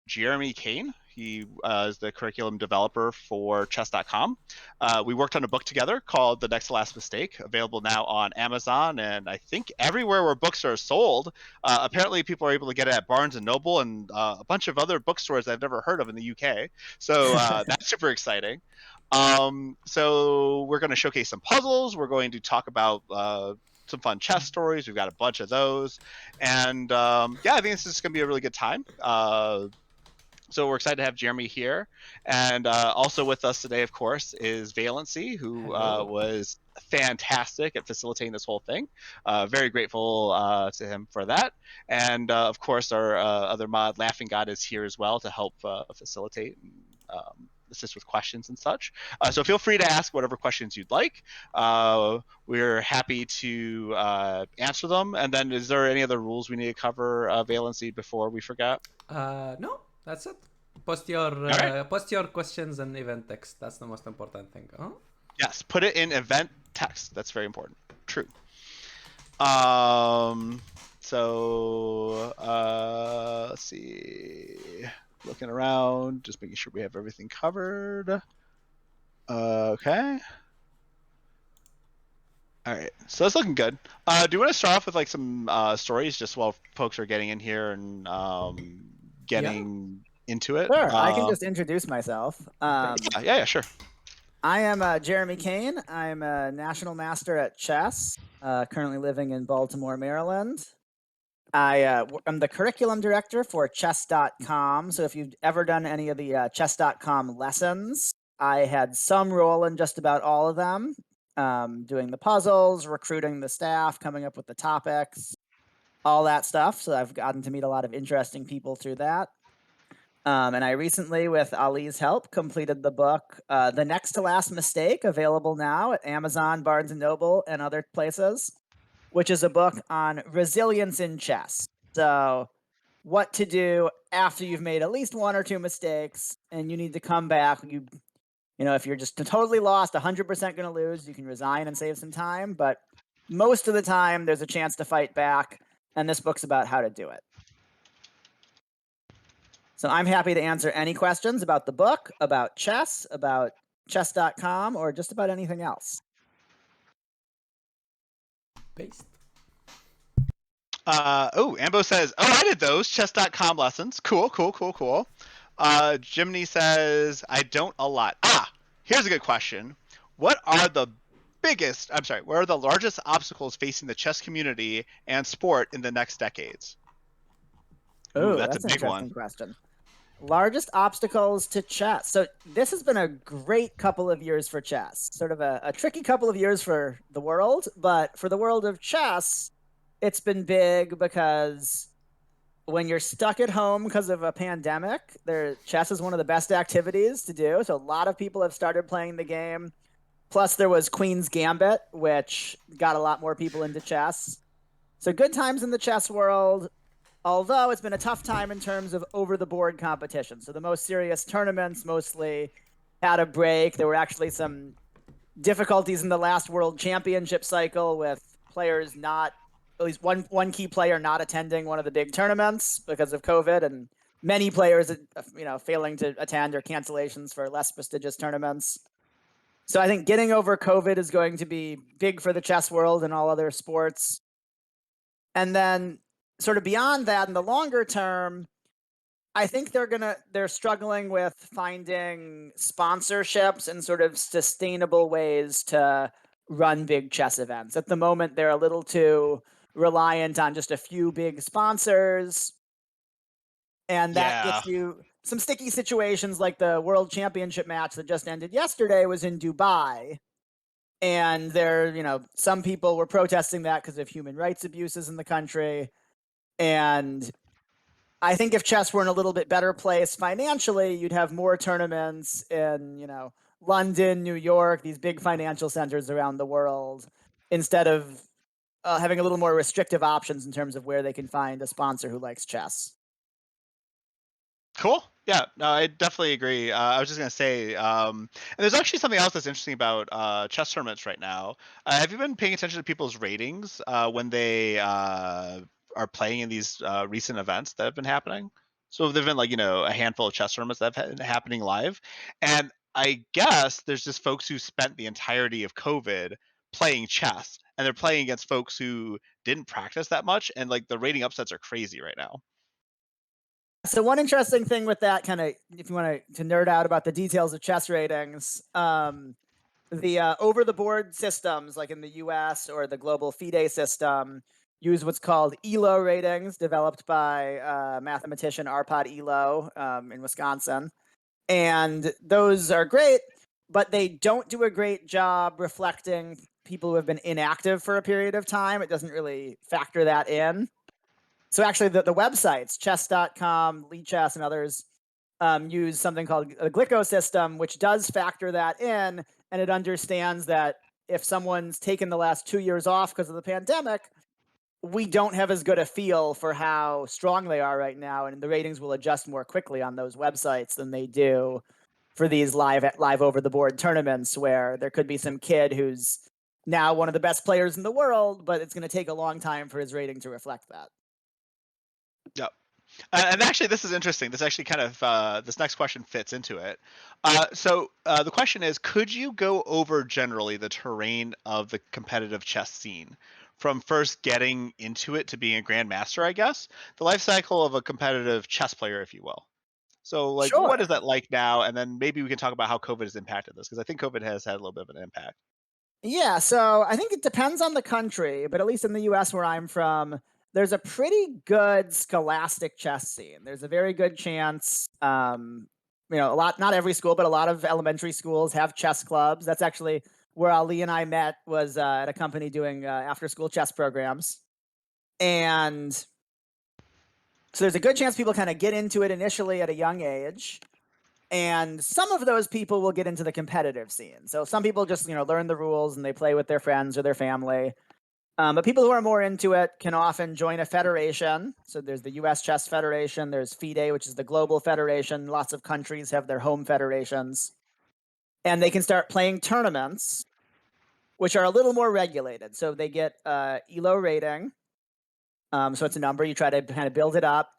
Jeremy Kane. He is the curriculum developer for chess.com. We worked on a book together called The Next to Last Mistake, available now on Amazon and I think everywhere where books are sold. Apparently, people are able to get it at Barnes and Noble and a bunch of other bookstores I've never heard of in the UK. So that's super exciting. So we're going to showcase some puzzles. We're going to talk about some fun chess stories. We've got a bunch of those. And yeah, I think this is going to be a really good time. So we're excited to have Jeremy here. And also with us today, of course, is Valency, who was fantastic at facilitating this whole thing. Very grateful to him for that. And of course, our other mod, Laughing God, is here as well to help facilitate and assist with questions and such. So feel free to ask whatever questions you'd like. We're happy to answer them. And then is there any other rules we need to cover, Valency, before we forget? No, that's it. Post your questions in event text. That's the most important thing. Huh? Yes, put it in event text. That's very important. True. So let's see. Looking around, just making sure we have everything covered. Okay. All right, so that's looking good. Do you want to start off with like some stories, just while folks are getting in here and getting into it? Sure, I can just introduce myself. Yeah, sure. I am Jeremy Kane. I'm a national master at chess, currently living in Baltimore, Maryland. I'm the curriculum director for chess.com. So if you've ever done any of the chess.com lessons, I had some role in just about all of them, doing the puzzles, recruiting the staff, coming up with the topics, all that stuff. So I've gotten to meet a lot of interesting people through that. And I recently, with Ali's help, completed the book, The Next to Last Mistake, available now at Amazon, Barnes & Noble, and other places, which is a book on resilience in chess. So what to do after you've made at least one or two mistakes and you need to come back. You know, if you're just totally lost, 100% going to lose, you can resign and save some time. But most of the time, there's a chance to fight back. And this book's about how to do it. So I'm happy to answer any questions about the book, about chess, about chess.com, or just about anything else. Paste. Ambo says, I did those chess.com lessons. Cool. Jiminy says, I don't a lot. Here's a good question. What are the largest obstacles facing the chess community and sport in the next decades? That's a big one. Question. Largest obstacles to chess. So this has been a great couple of years for chess. Sort of a tricky couple of years for the world, but for the world of chess, it's been big because when you're stuck at home because of a pandemic, chess is one of the best activities to do. So a lot of people have started playing the game. Plus there was Queen's Gambit, which got a lot more people into chess. So good times in the chess world. Although it's been a tough time in terms of over-the-board competition. So the most serious tournaments mostly had a break. There were actually some difficulties in the last World Championship cycle with players at least one key player not attending one of the big tournaments because of COVID, and many players, failing to attend or cancellations for less prestigious tournaments. So I think getting over COVID is going to be big for the chess world and all other sports. And then sort of beyond that, in the longer term, I think they're struggling with finding sponsorships and sort of sustainable ways to run big chess events. At the moment, they're a little too reliant on just a few big sponsors. And that gets you some sticky situations, like the World Championship match that just ended yesterday was in Dubai. And some people were protesting that because of human rights abuses in the country. And I think if chess were in a little bit better place financially, you'd have more tournaments in, London, New York, these big financial centers around the world, instead of having a little more restrictive options in terms of where they can find a sponsor who likes chess. Cool. Yeah, no, I definitely agree. I was just going to say, and there's actually something else that's interesting about chess tournaments right now. Have you been paying attention to people's ratings when they are playing in these recent events that have been happening? So there've been like, a handful of chess tournaments that have been happening live. And I guess there's just folks who spent the entirety of COVID playing chess, and they're playing against folks who didn't practice that much, and like the rating upsets are crazy right now. So one interesting thing with that, kind of, if you want to nerd out about the details of chess ratings, the over-the-board systems, like in the US or the global FIDE system, use what's called ELO ratings, developed by mathematician Arpad Elo in Wisconsin. And those are great, but they don't do a great job reflecting people who have been inactive for a period of time. It doesn't really factor that in. So actually, the websites, chess.com, Lichess, and others, use something called a Glyco system, which does factor that in, and it understands that if someone's taken the last 2 years off because of the pandemic, we don't have as good a feel for how strong they are right now, and the ratings will adjust more quickly on those websites than they do for these live over-the-board tournaments, where there could be some kid who's now one of the best players in the world, but it's going to take a long time for his rating to reflect that. Yep. And actually, this is interesting. This actually kind of this next question fits into it. So the question is, could you go over generally the terrain of the competitive chess scene, from first getting into it to being a grandmaster? I guess the life cycle of a competitive chess player, if you will. So, like, Sure. what is that like now? And then maybe we can talk about how COVID has impacted this, because I think COVID has had a little bit of an impact. Yeah, so I think it depends on the country, but at least in the US where I'm from, there's a pretty good scholastic chess scene. There's a very good chance, not every school, but a lot of elementary schools have chess clubs. That's actually where Ali and I met, was at a company doing after-school chess programs. And so there's a good chance people kind of get into it initially at a young age. And some of those people will get into the competitive scene. So some people just, learn the rules and they play with their friends or their family. But people who are more into it can often join a federation. So there's the US Chess Federation, there's FIDE, which is the global federation. Lots of countries have their home federations. And they can start playing tournaments, which are a little more regulated. So they get ELO rating. So it's a number, you try to kind of build it up.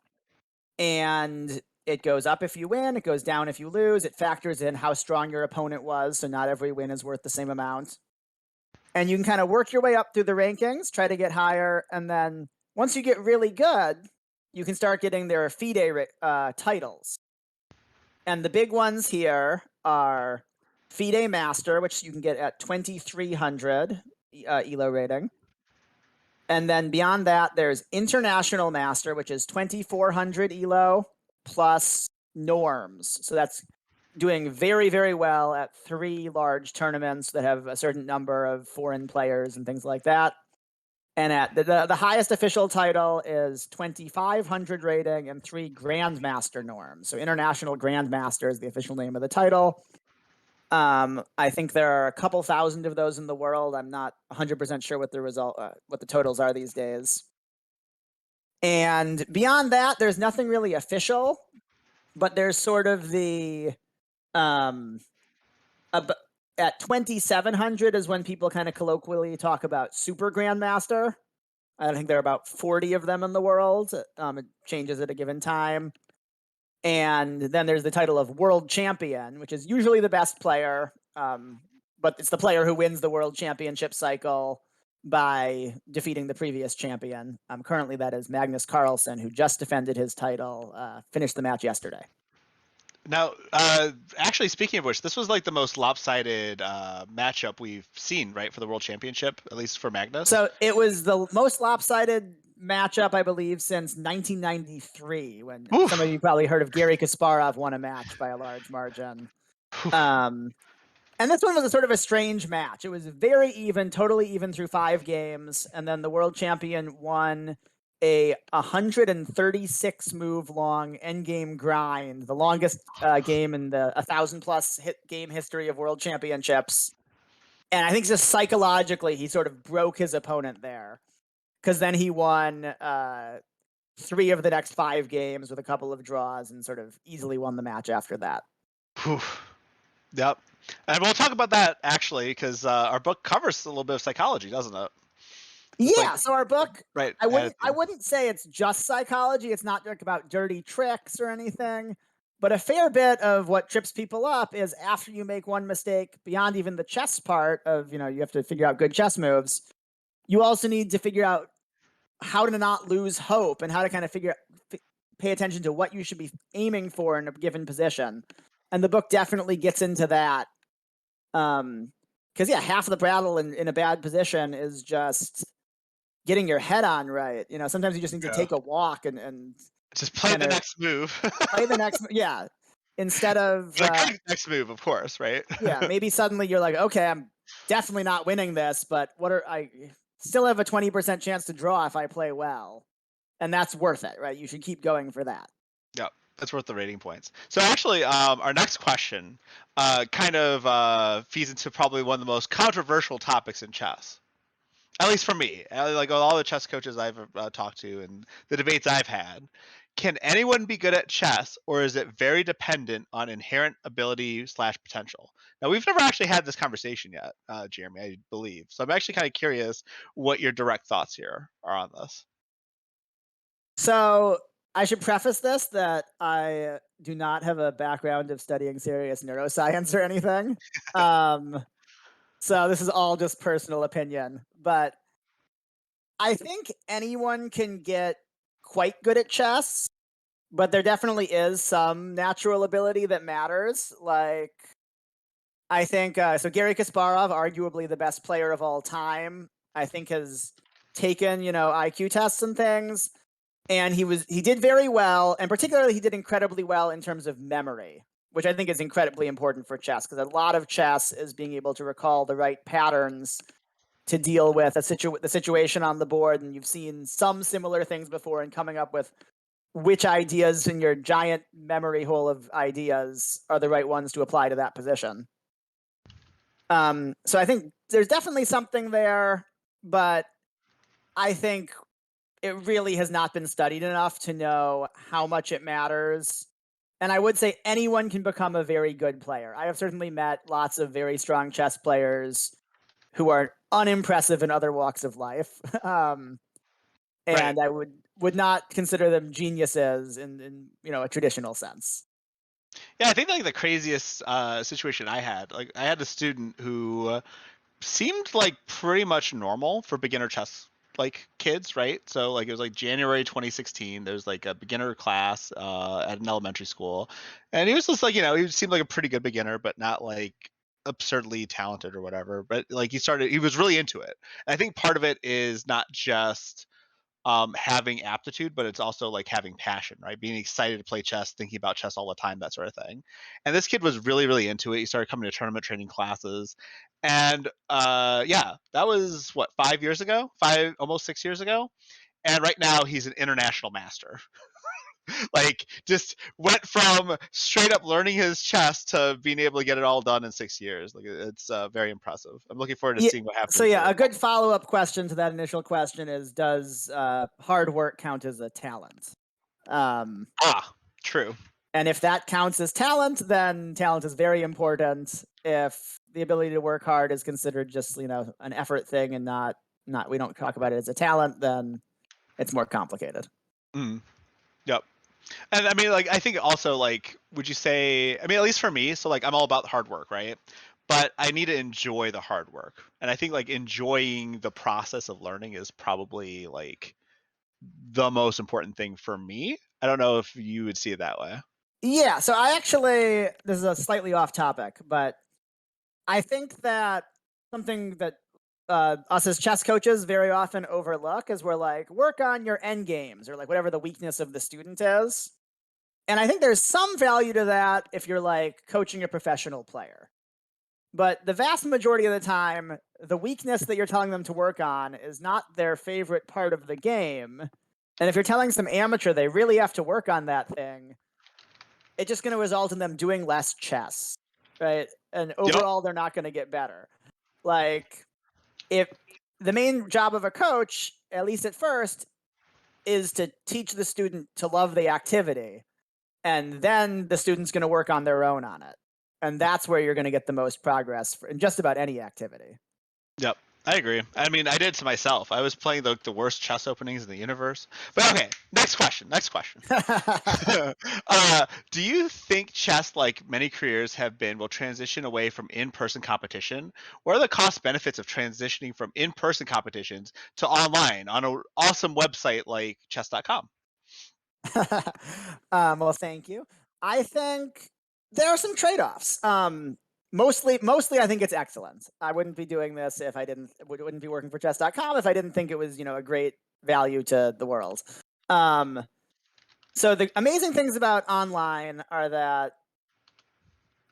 And it goes up if you win, it goes down if you lose. It factors in how strong your opponent was, so not every win is worth the same amount. And you can kind of work your way up through the rankings, try to get higher, and then once you get really good, you can start getting their FIDE titles. And the big ones here are FIDE Master, which you can get at 2,300 ELO rating. And then beyond that, there's International Master, which is 2,400 ELO plus norms. So that's doing very, very well at 3 large tournaments that have a certain number of foreign players and things like that. And at the highest official title is 2,500 rating and 3 Grandmaster norms. So International Grandmaster is the official name of the title. I think there are a couple thousand of those in the world. I'm not 100% sure what the totals are these days. And beyond that, there's nothing really official, but there's sort of the at 2,700 is when people kind of colloquially talk about Super Grandmaster. I think there are about 40 of them in the world. It changes at a given time. And then there's the title of World Champion, which is usually the best player, but it's the player who wins the World Championship cycle by defeating the previous champion. Currently, that is Magnus Carlsen, who just defended his title, finished the match yesterday. Now, actually, speaking of which, this was like the most lopsided matchup we've seen, right, for the World Championship, at least for Magnus? So it was the most lopsided matchup, I believe, since 1993, when some of you probably heard of Gary Kasparov won a match by a large margin. And this one was a sort of a strange match. It was very even, totally even through 5 games, and then the world champion won a 136 move long endgame grind, the longest game in the 1,000+ game history of world championships. And I think just psychologically, he sort of broke his opponent there, because then he won 3 of the next 5 games with a couple of draws and sort of easily won the match after that. Yep. And we'll talk about that, actually, because our book covers a little bit of psychology, doesn't it? Yeah, so our book, right? I wouldn't say it's just psychology. It's not like about dirty tricks or anything. But a fair bit of what trips people up is after you make one mistake, beyond even the chess part of, you have to figure out good chess moves, you also need to figure out how to not lose hope and how to kind of pay attention to what you should be aiming for in a given position. And the book definitely gets into that. Because, half of the battle in a bad position is just getting your head on right. Sometimes you just need to take a walk and just play the next move. Play the next, instead of the next move, of course, right? Maybe suddenly you're like, okay, I'm definitely not winning this, but I still have a 20% chance to draw if I play well, and that's worth it, right? You should keep going for that. Yeah, that's worth the rating points. So actually, our next question kind of feeds into probably one of the most controversial topics in chess. At least for me, like all the chess coaches I've talked to and the debates I've had, can anyone be good at chess, or is it very dependent on inherent ability / potential? Now, we've never actually had this conversation yet, Jeremy, I believe. So I'm actually kind of curious what your direct thoughts here are on this. So I should preface this that I do not have a background of studying serious neuroscience or anything. So this is all just personal opinion, but I think anyone can get quite good at chess, but there definitely is some natural ability that matters. Like, I think, so Garry Kasparov, arguably the best player of all time, I think has taken, IQ tests and things, and he did very well, and particularly he did incredibly well in terms of memory, which I think is incredibly important for chess, because a lot of chess is being able to recall the right patterns to deal with the situation on the board, and you've seen some similar things before, and coming up with which ideas in your giant memory hole of ideas are the right ones to apply to that position. So I think there's definitely something there, but I think it really has not been studied enough to know how much it matters. And I would say anyone can become a very good player. I have certainly met lots of very strong chess players who are unimpressive in other walks of life. And right. I would not consider them geniuses in a traditional sense. Yeah, I think like the craziest situation I had a student who seemed like pretty much normal for beginner chess like kids, right? So like it was like January 2016. There's like a beginner class at an elementary school, and he was just like he seemed like a pretty good beginner, but not like absurdly talented or whatever. But like he was really into it. And I think part of it is not just having aptitude, but it's also like having passion, right? Being excited to play chess, thinking about chess all the time, that sort of thing. And this kid was really, really into it. He started coming to tournament training classes. And that was what, 5 years ago? Almost 6 years ago. And right now he's an international master. Like just went from straight up learning his chess to being able to get it all done in 6 years. Like it's very impressive. I'm looking forward to seeing what happens. So a good follow-up question to that initial question is, does hard work count as a talent? True. And if that counts as talent, then talent is very important. If the ability to work hard is considered just an effort thing and not we don't talk about it as a talent, then it's more complicated. Yep. And I mean, like, I think also, like, would you say, I mean, at least for me, so like, I'm all about hard work, right? But I need to enjoy the hard work. And I think like enjoying the process of learning is probably like the most important thing for me. I don't know if you would see it that way. Yeah. So this is a slightly off topic, but I think that something that us as chess coaches very often overlook is we're like, work on your end games, or like whatever the weakness of the student is. And I think there's some value to that if you're like coaching a professional player. But the vast majority of the time, the weakness that you're telling them to work on is not their favorite part of the game. And if you're telling some amateur they really have to work on that thing, it's just going to result in them doing less chess, right? And overall, They're not going to get better. Like, if the main job of a coach, at least at first, is to teach the student to love the activity, and then the student's going to work on their own on it. And that's where you're going to get the most progress in just about any activity. Yep. I agree. I mean, I did it to myself. I was playing the worst chess openings in the universe. But okay, next question. Do you think chess, like many careers have been, will transition away from in-person competition? What are the cost benefits of transitioning from in-person competitions to online on an awesome website like chess.com? Well, thank you. I think there are some trade-offs. Mostly, I think it's excellent. I wouldn't be doing this if I wouldn't be working for chess.com if I didn't think it was, a great value to the world. So the amazing things about online are that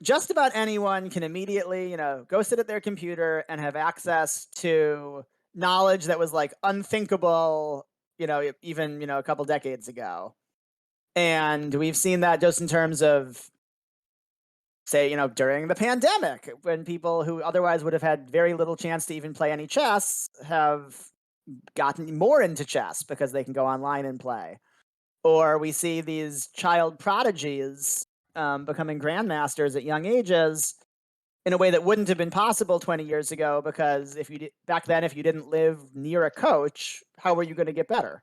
just about anyone can immediately, go sit at their computer and have access to knowledge that was like unthinkable, even, a couple decades ago. And we've seen that just in terms of, say, during the pandemic, when people who otherwise would have had very little chance to even play any chess have gotten more into chess because they can go online and play. Or we see these child prodigies becoming grandmasters at young ages in a way that wouldn't have been possible 20 years ago, because back then, if you didn't live near a coach, how were you going to get better?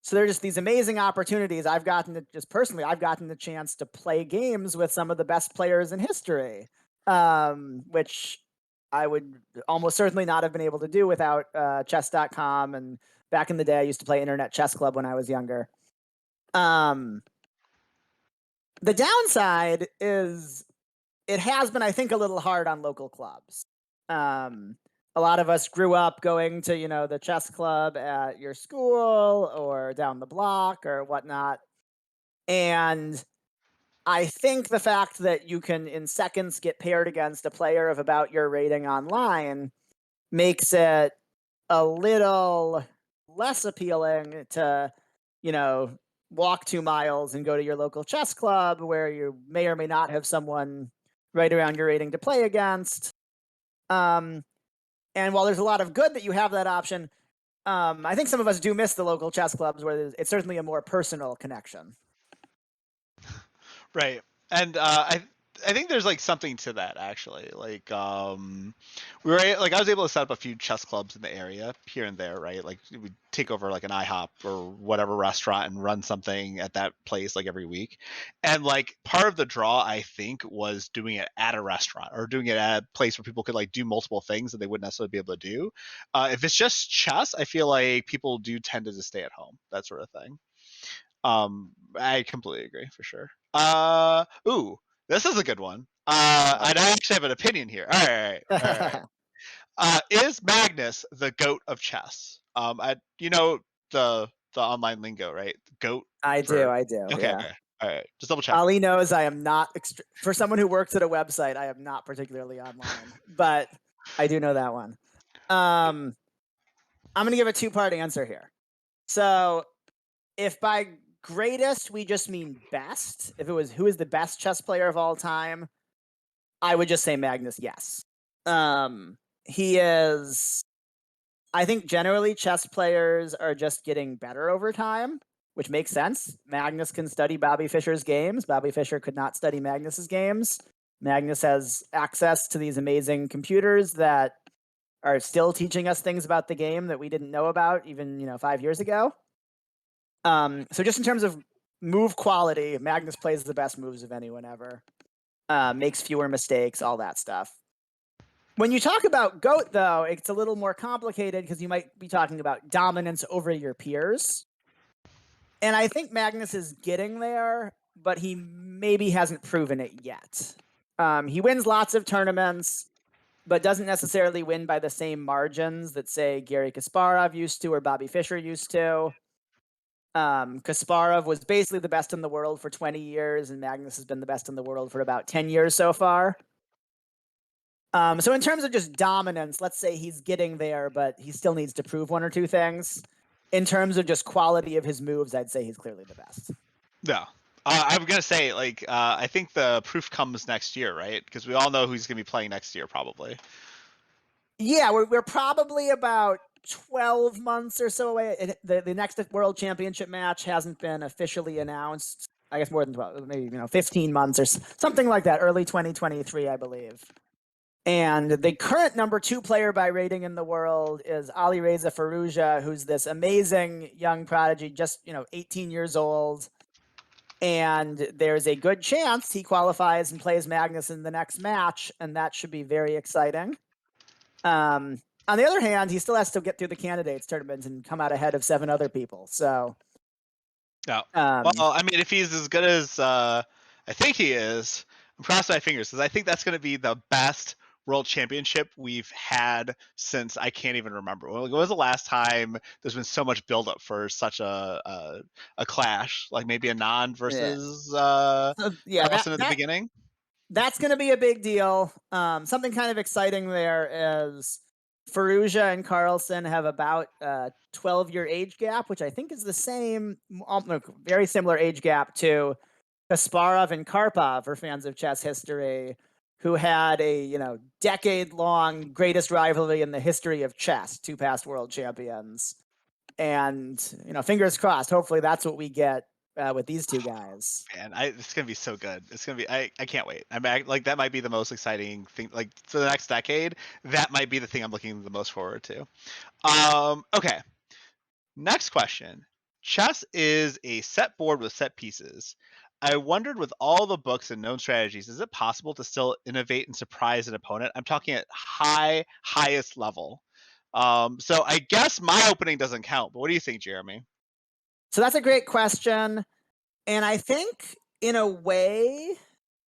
So there are just these amazing opportunities. I've gotten the chance to play games with some of the best players in history, which I would almost certainly not have been able to do without chess.com. And back in the day, I used to play Internet Chess Club when I was younger. The downside is it has been, I think, a little hard on local clubs. A lot of us grew up going to, the chess club at your school or down the block or whatnot. And I think the fact that you can, in seconds, get paired against a player of about your rating online makes it a little less appealing to, walk 2 miles and go to your local chess club where you may or may not have someone right around your rating to play against. And while there's a lot of good that you have that option, I think some of us do miss the local chess clubs where it's certainly a more personal connection. Right. And I think there's like something to that actually. Like I was able to set up a few chess clubs in the area here and there, right? Like we take over like an IHOP or whatever restaurant and run something at that place like every week. And like part of the draw, I think, was doing it at a restaurant or doing it at a place where people could like do multiple things that they wouldn't necessarily be able to do. If it's just chess, I feel like people do tend to just stay at home, that sort of thing. I completely agree for sure. This is a good one. And I actually have an opinion here. All right. Is Magnus the goat of chess? The online lingo, right? Goat. I do. Okay. Yeah. Okay. All right. Just double check. Ali knows I am not for someone who works at a website. I am not particularly online, but I do know that one. I'm going to give a 2-part answer here. So, if by greatest we just mean best, if it was who is the best chess player of all time, I would just say Magnus. Yes. He is. I think generally chess players are just getting better over time, which makes sense. Magnus can study Bobby Fischer's games. Bobby Fischer could not study Magnus's games. Magnus has access to these amazing computers that are still teaching us things about the game that we didn't know about even, 5 years ago. So just in terms of move quality, Magnus plays the best moves of anyone ever. Makes fewer mistakes, all that stuff. When you talk about GOAT, though, it's a little more complicated because you might be talking about dominance over your peers. And I think Magnus is getting there, but he maybe hasn't proven it yet. He wins lots of tournaments, but doesn't necessarily win by the same margins that, say, Garry Kasparov used to or Bobby Fischer used to. Kasparov was basically the best in the world for 20 years, and Magnus has been the best in the world for about 10 years so far. So in terms of just dominance, let's say he's getting there, but he still needs to prove 1 or 2 things. In terms of just quality of his moves, I'd say he's clearly the best. Yeah. I'm going to say, I think the proof comes next year, right? Because we all know who's going to be playing next year, probably. Yeah, we're probably about 12 months or so away. The next World Championship match hasn't been officially announced. I guess more than 12, maybe 15 months or something like that. Early 2023, I believe. And the current number 2 player by rating in the world is Alireza Firouzja, who's this amazing young prodigy, just 18 years old. And there's a good chance he qualifies and plays Magnus in the next match, and that should be very exciting. On the other hand, he still has to get through the candidates tournament and come out ahead of 7 other people. So, well, I mean, if he's as good as I think he is, I'm crossing my fingers because I think that's going to be the best world championship we've had since I can't even remember. When was the last time there's been so much buildup for such a clash? Like maybe a non versus Carlsen at the beginning. That's going to be a big deal. Something kind of exciting there is Firouzja and Carlsen have about a 12-year age gap, which I think is the same, very similar age gap to Kasparov and Karpov, for fans of chess history, who had a decade-long greatest rivalry in the history of chess, 2 past world champions. And fingers crossed, hopefully that's what we get with these 2 guys. Man, it's gonna be so good. It's gonna be. I can't wait. Like that might be the most exciting thing. Like for the next decade, that might be the thing I'm looking the most forward to. Okay. Next question. Chess is a set board with set pieces. I wondered, with all the books and known strategies, is it possible to still innovate and surprise an opponent? I'm talking at highest level. So I guess my opening doesn't count, but what do you think, Jeremy? So that's a great question. And I think, in a way,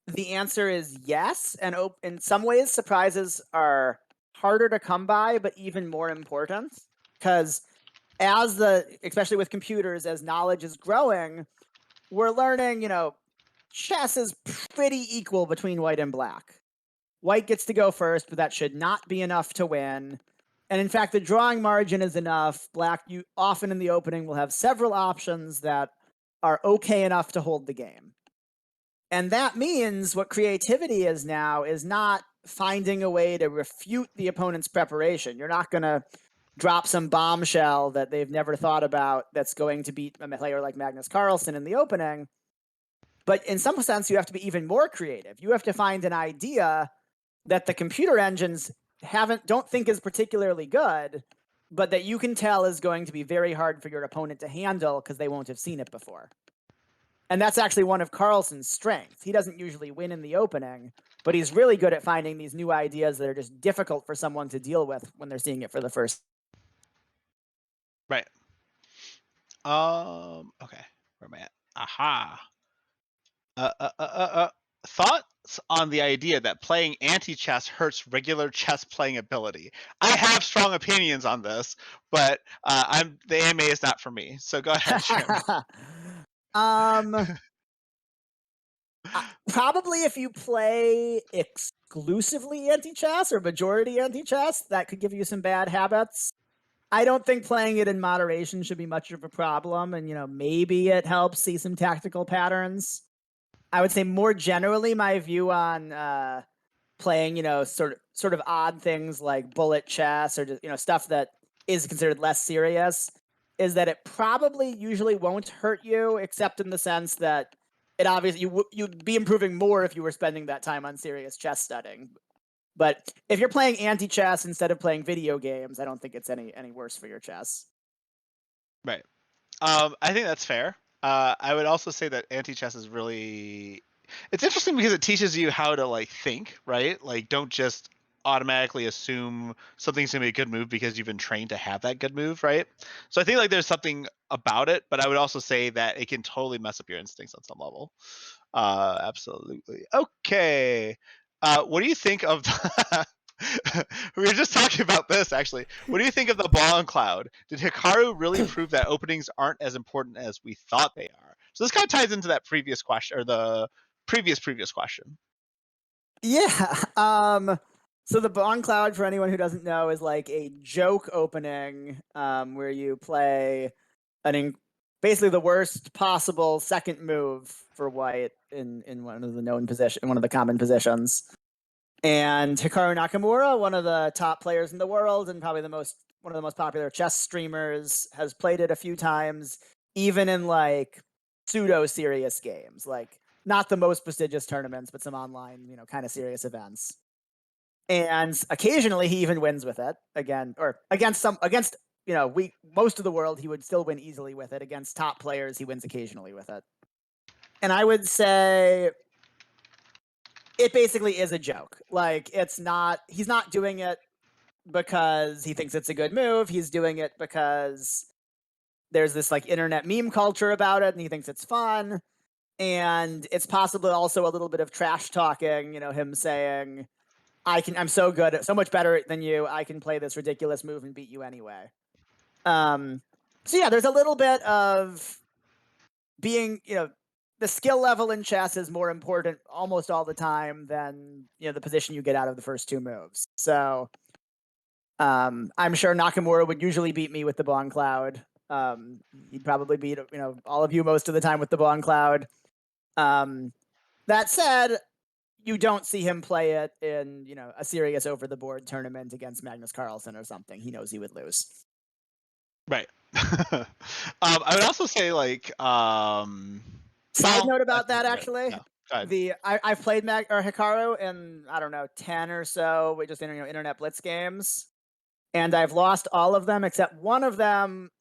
the answer is yes. And in some ways, surprises are harder to come by, but even more important. Because especially with computers, as knowledge is growing, we're learning, chess is pretty equal between white and black. White gets to go first, but that should not be enough to win. And in fact, the drawing margin is enough. Black, you often in the opening will have several options that are okay enough to hold the game. And that means what creativity is now is not finding a way to refute the opponent's preparation. You're not going to drop some bombshell that they've never thought about that's going to beat a player like Magnus Carlsen in the opening. But in some sense, you have to be even more creative. You have to find an idea that the computer engines don't think is particularly good, but that you can tell is going to be very hard for your opponent to handle because they won't have seen it before. And that's actually one of Carlsen's strengths. He doesn't usually win in the opening, but he's really good at finding these new ideas that are just difficult for someone to deal with when they're seeing it for the first. Right. Okay. Where am I at? Aha. Thoughts on the idea that playing anti-chess hurts regular chess playing ability? I have strong opinions on this, but the AMA is not for me. So go ahead, Jeremy. Probably if you play exclusively anti-chess or majority anti-chess, that could give you some bad habits. I don't think playing it in moderation should be much of a problem, and maybe it helps see some tactical patterns. I would say more generally, my view on playing, sort of odd things like bullet chess or just, stuff that is considered less serious, is that it probably usually won't hurt you, except in the sense that it obviously you'd be improving more if you were spending that time on serious chess studying. But if you're playing anti-chess instead of playing video games, I don't think it's any worse for your chess. Right. I think that's fair. I would also say that anti-chess is really... It's interesting because it teaches you how to think, right? Don't just automatically assume something's gonna be a good move because you've been trained to have that good move, right? So I think there's something about it, but I would also say that it can totally mess up your instincts on some level. Absolutely. Okay. What do you think of we were just talking about this, actually. What do you think of the ball and cloud? Did Hikaru really prove that openings aren't as important as we thought they are? So this kind of ties into that previous question, or the previous question. Yeah. So the Bond Cloud, for anyone who doesn't know, is like a joke opening where you play basically the worst possible second move for white in one of the one of the common positions. And Hikaru Nakamura, one of the top players in the world and probably one of the most popular chess streamers, has played it a few times, even in pseudo-serious games, not the most prestigious tournaments, but some online, kind of serious events. And occasionally he even wins with it again, or against most of the world he would still win easily with it. Against top players he wins occasionally with it. And I would say it basically is a joke. Like, he's not doing it because he thinks it's a good move. He's doing it because there's this like internet meme culture about it and he thinks it's fun. And it's possibly also a little bit of trash talking, him saying, I'm so good, so much better than you. I can play this ridiculous move and beat you anyway. So yeah, there's a little bit of being, the skill level in chess is more important almost all the time than, the position you get out of the first two moves. So I'm sure Nakamura would usually beat me with the Bon Cloud. He'd probably beat, all of you most of the time with the Bon Cloud. That said, you don't see him play it in, a serious over-the-board tournament against Magnus Carlsen or something. He knows he would lose. Right. I would also say, like, side note about that, actually. No, I've played Hikaru in, I don't know, 10 or so, just internet blitz games, and I've lost all of them except one of them.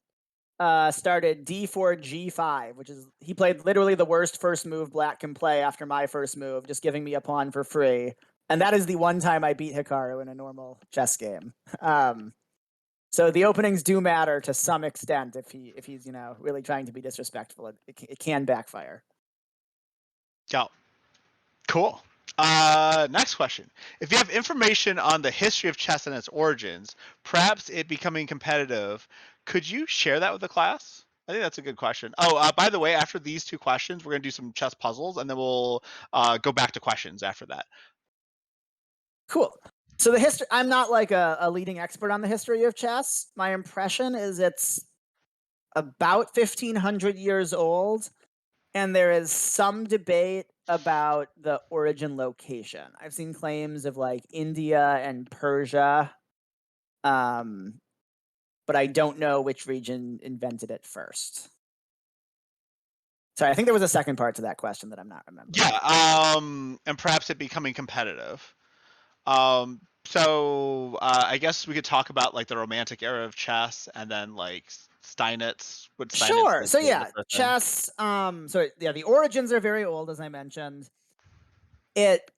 Started D4 G5, which is, he played literally the worst first move Black can play after my first move, just giving me a pawn for free. And that is the one time I beat Hikaru in a normal chess game. So the openings do matter to some extent if he's really trying to be disrespectful. It can backfire. Yeah. Cool. Next question. If you have information on the history of chess and its origins, perhaps it becoming competitive, could you share that with the class? I think that's a good question. Oh, by the way, after these two questions, we're going to do some chess puzzles, and then we'll go back to questions after that. Cool. So the history, I'm not like a leading expert on the history of chess. My impression is it's about 1,500 years old, and there is some debate about the origin location. I've seen claims of like India and Persia, but I don't know which region invented it first. Sorry, I think there was a second part to that question that I'm not remembering. Yeah, and perhaps it becoming competitive. So I guess we could talk about like the Romantic era of chess, and then like Steinitz. Sure. So yeah, chess. The origins are very old, as I mentioned. It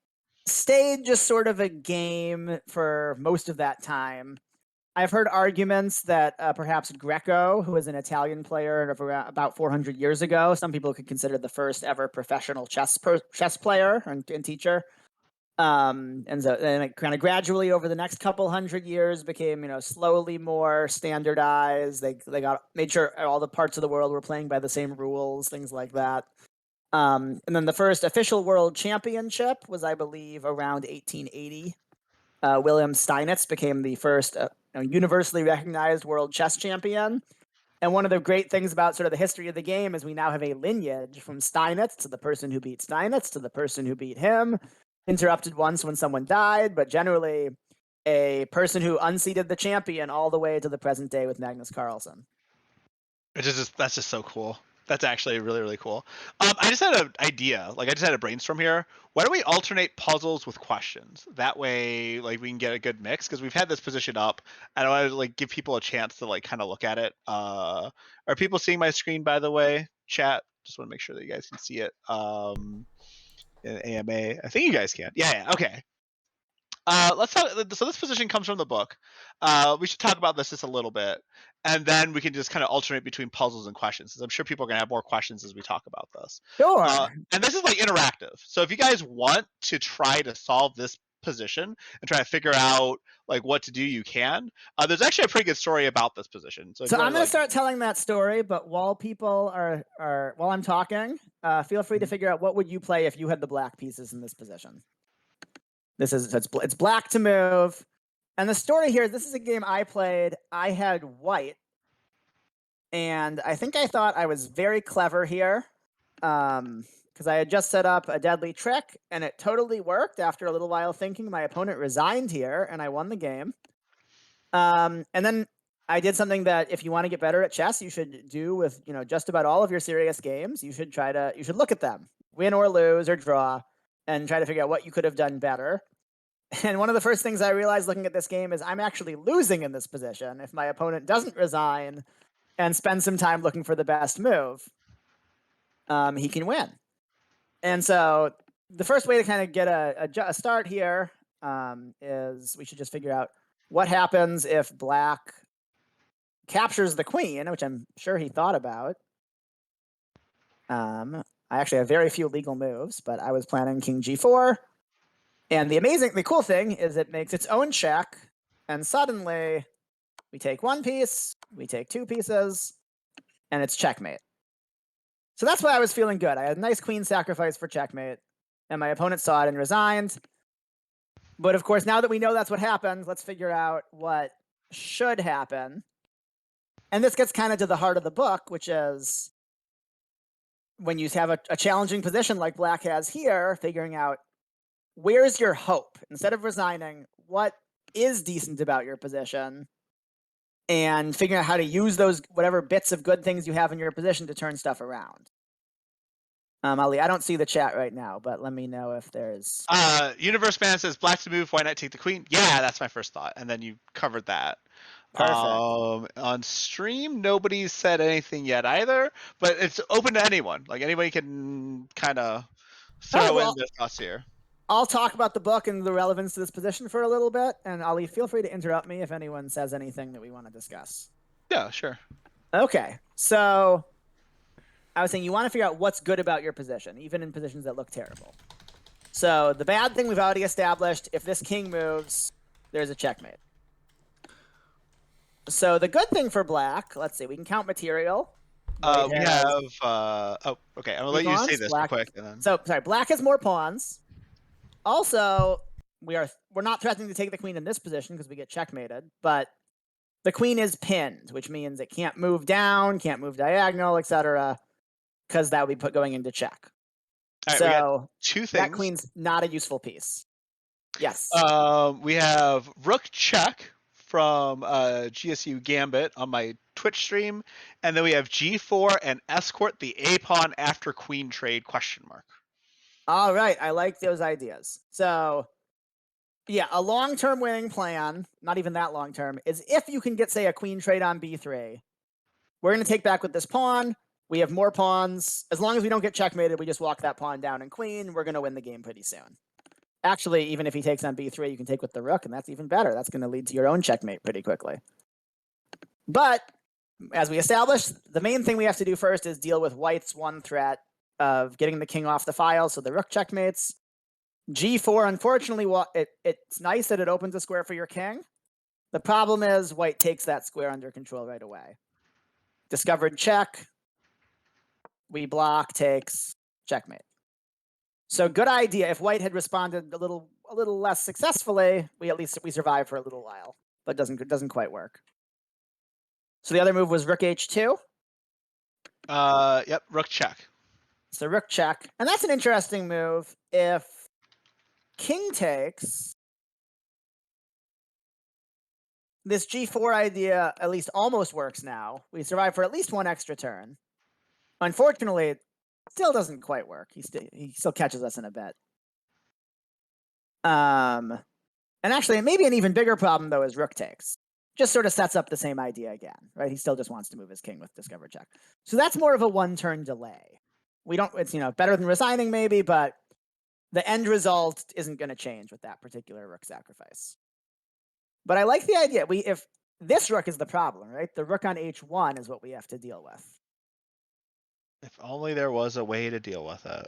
stayed just sort of a game for most of that time. I've heard arguments that perhaps Greco, who was an Italian player about 400 years ago, some people could consider the first ever professional chess player and teacher. And it kind of gradually over the next couple hundred years became, slowly more standardized. They made sure all the parts of the world were playing by the same rules, things like that. And then the first official world championship was, I believe, around 1880. William Steinitz became the first universally recognized world chess champion. And one of the great things about sort of the history of the game is we now have a lineage from Steinitz to the person who beat Steinitz to the person who beat him. Interrupted once when someone died, but generally a person who unseated the champion all the way to the present day with Magnus Carlsen. That's just so cool. That's actually really, really cool. I just had an idea. Like, I just had a brainstorm here. Why don't we alternate puzzles with questions? That way, like, we can get a good mix, because we've had this position up, and I want to like give people a chance to like kind of look at it. Are people seeing my screen, by the way? Chat. Just want to make sure that you guys can see it. In AMA, I think you guys can. Yeah. Okay. Let's talk. So this position comes from the book. We should talk about this just a little bit, and then we can just kind of alternate between puzzles and questions, because I'm sure people are gonna have more questions as we talk about this. Sure. And this is like interactive. So if you guys want to try to solve this position and try to figure out like what to do, you can. There's actually a pretty good story about this position. So I'm going to start telling that story, but while people are while I'm talking, feel free to figure out what would you play if you had the black pieces in this position. It's black to move. And the story here, this is a game I played. I had white. And I think I thought I was very clever here. Because I had just set up a deadly trick, and it totally worked. After a little while thinking, my opponent resigned here, and I won the game. And then I did something that if you want to get better at chess, you should do with just about all of your serious games. You should look at them, win or lose or draw, and try to figure out what you could have done better. And one of the first things I realized looking at this game is I'm actually losing in this position if my opponent doesn't resign and spend some time looking for the best move. He can win. And so the first way to kind of get a start here is we should just figure out what happens if black captures the queen, which I'm sure he thought about. I actually have very few legal moves, but I was planning king g4. And the cool thing is it makes its own check, and suddenly we take one piece, we take two pieces, and it's checkmate. So that's why I was feeling good. I had a nice queen sacrifice for checkmate, and my opponent saw it and resigned. But of course, now that we know that's what happened, let's figure out what should happen. And this gets kind of to the heart of the book, which is when you have a challenging position like black has here, figuring out where's your hope? Instead of resigning, what is decent about your position? And figuring out how to use those whatever bits of good things you have in your position to turn stuff around. Ali, I don't see the chat right now, but let me know if there's... Universe Man says, black to move, why not take the queen? Yeah, that's my first thought. And then you covered that. Perfect. On stream, nobody's said anything yet either, but it's open to anyone. Like, anybody can kind of throw in their thoughts here. I'll talk about the book and the relevance to this position for a little bit, and Ali, feel free to interrupt me if anyone says anything that we want to discuss. Yeah, sure. Okay, so I was saying you want to figure out what's good about your position, even in positions that look terrible. So the bad thing we've already established, if this king moves, there's a checkmate. So the good thing for black, let's see, we can count material. We have, okay, I'm going to let you say this real quick. And then... So, sorry, black has more pawns. Also, we're not threatening to take the queen in this position because we get checkmated, but the queen is pinned, which means it can't move down, can't move diagonal, etc., because that would be going into check. All right, so two things. That queen's not a useful piece. Yes. We have Rook check from GSU Gambit on my Twitch stream, and then we have G4 and escort the A pawn after queen trade ? All right, I like those ideas. So, yeah, a long-term winning plan, not even that long-term, is if you can get, say, a queen trade on b3. We're going to take back with this pawn. We have more pawns. As long as we don't get checkmated, we just walk that pawn down and queen. We're going to win the game pretty soon. Actually, even if he takes on b3, you can take with the rook, and that's even better. That's going to lead to your own checkmate pretty quickly. But, as we established, the main thing we have to do first is deal with white's one threat of getting the king off the file, so the rook checkmates. G4, unfortunately, it's nice that it opens a square for your king. The problem is white takes that square under control right away. Discovered check. We block, takes, checkmate. So good idea. If white had responded a little less successfully, we survive for a little while, but doesn't quite work. So the other move was rook h2. Yep, rook check. So rook check, and that's an interesting move. If king takes, this g4 idea at least almost works now. We survive for at least one extra turn. Unfortunately, it still doesn't quite work. He still catches us in a bit. And actually, maybe an even bigger problem, though, is rook takes. Just sort of sets up the same idea again, right? He still just wants to move his king with discovered check. So that's more of a one-turn delay. It's, better than resigning maybe, but the end result isn't going to change with that particular rook sacrifice. But I like the idea. If this rook is the problem, right? The rook on h1 is what we have to deal with. If only there was a way to deal with it.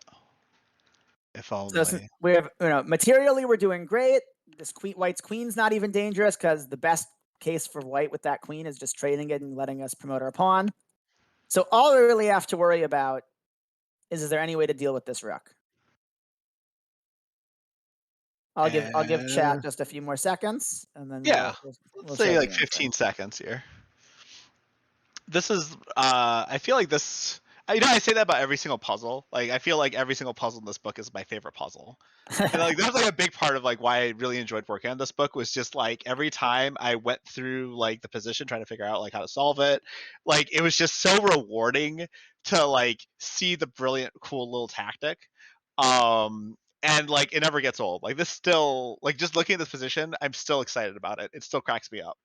If only. So we have, materially we're doing great. This white's queen's not even dangerous because the best case for white with that queen is just trading it and letting us promote our pawn. So all we really have to worry about is there any way to deal with this rook? I'll give chat just a few more seconds, and then we'll say like 15 seconds here. This is I feel like this. I say that about every single puzzle. Like, I feel like every single puzzle in this book is my favorite puzzle. And like, that was like a big part of like why I really enjoyed working on this book, was just like every time I went through like the position trying to figure out like how to solve it, like it was just so rewarding to like see the brilliant, cool little tactic. and like it never gets old. Like this still, like just looking at this position, I'm still excited about it. It still cracks me up.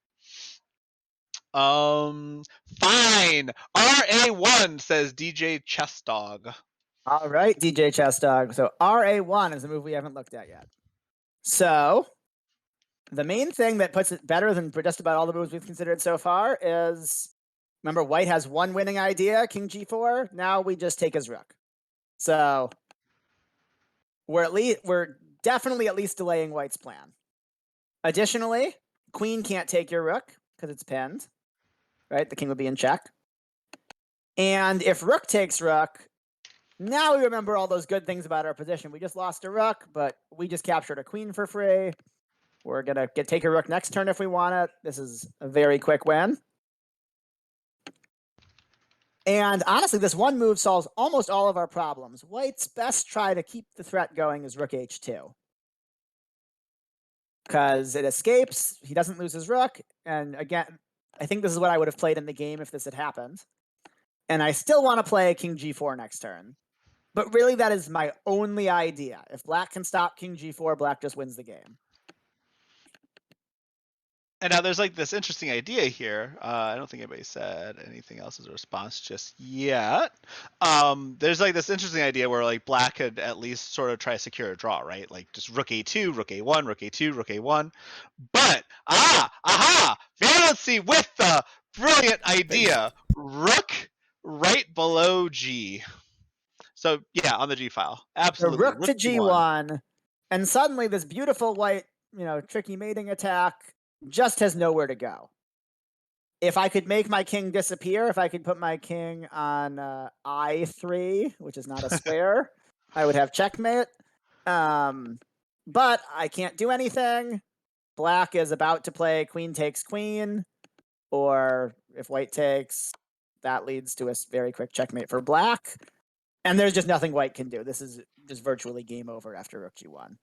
Fine. RA1 says DJ Chess Dog. All right, DJ Chess Dog. So RA1 is a move we haven't looked at yet. So the main thing that puts it better than just about all the moves we've considered so far is, remember, white has one winning idea, king g4. Now we just take his rook. So we're definitely at least delaying white's plan. Additionally, queen can't take your rook because it's pinned, right? The king would be in check. And if rook takes rook, now we remember all those good things about our position. We just lost a rook, but we just captured a queen for free. We're going to take a rook next turn if we want it. This is a very quick win. And honestly, this one move solves almost all of our problems. White's best try to keep the threat going is rook h2. Because it escapes, he doesn't lose his rook. And again, I think this is what I would have played in the game if this had happened. And I still want to play king g4 next turn. But really, that is my only idea. If black can stop king g4, black just wins the game. And now there's like this interesting idea here. I don't think anybody said anything else as a response just yet. There's like this interesting idea where like black could at least sort of try to secure a draw, right? Like just rook a2, rook a1, rook a2, rook a1. But Valency with the brilliant idea, rook right below g. So yeah, on the g file, absolutely. So rook to g1, and suddenly this beautiful white, tricky mating attack just has nowhere to go. If I could make my king disappear, if I could put my king on I3, which is not a square, I would have checkmate. But I can't do anything. Black is about to play queen takes queen, or if white takes, that leads to a very quick checkmate for black. And there's just nothing white can do. This is just virtually game over after rook g1.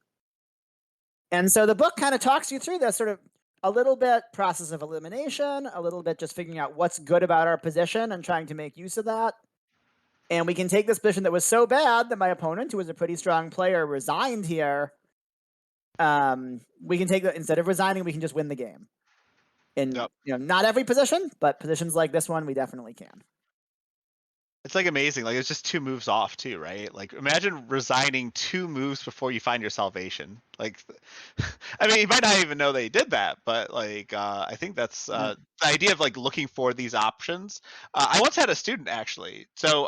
And so the book kind of talks you through this sort of a little bit process of elimination, a little bit just figuring out what's good about our position and trying to make use of that. And we can take this position that was so bad that my opponent, who was a pretty strong player, resigned here. We can take that, instead of resigning, we can just win the game. In not every position, but positions like this one, we definitely can. It's like amazing. Like it's just 2 moves off too, right? Like imagine resigning 2 moves before you find your salvation. Like, I mean, you might not even know they did that, but like, I think that's the idea of like looking for these options. I once had a student actually. So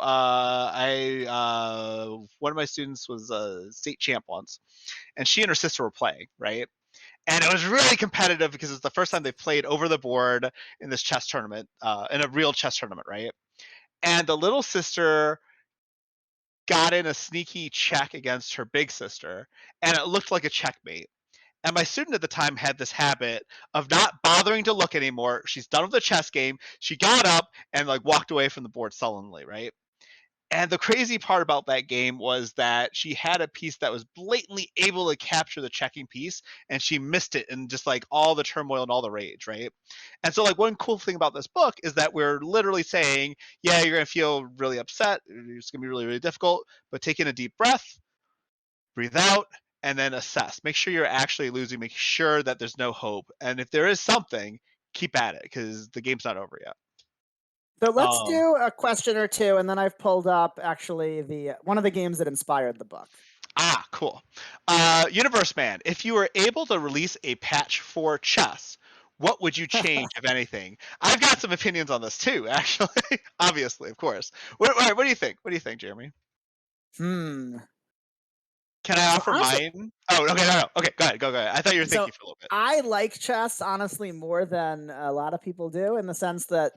one of my students was a state champ once, and she and her sister were playing, right? And it was really competitive because it's the first time they played over the board in this chess tournament, in a real chess tournament, right? And the little sister got in a sneaky check against her big sister, and it looked like a checkmate. And my student at the time had this habit of not bothering to look anymore. She's done with the chess game. She got up and like walked away from the board sullenly, right? And the crazy part about that game was that she had a piece that was blatantly able to capture the checking piece, and she missed it in just like all the turmoil and all the rage, right? And so like one cool thing about this book is that we're literally saying, yeah, you're going to feel really upset. It's going to be really, really difficult, but take in a deep breath, breathe out, and then assess. Make sure you're actually losing. Make sure that there's no hope. And if there is something, keep at it because the game's not over yet. So let's do a question or two, and then I've pulled up actually one of the games that inspired the book. Cool. Universe Man, if you were able to release a patch for chess, what would you change, if anything? I've got some opinions on this too, actually. Obviously, of course. What do you think? What do you think, Jeremy? Can I offer mine? Oh, okay, no. Okay, go ahead. Go ahead. I thought you were thinking for a little bit. I like chess, honestly, more than a lot of people do, in the sense that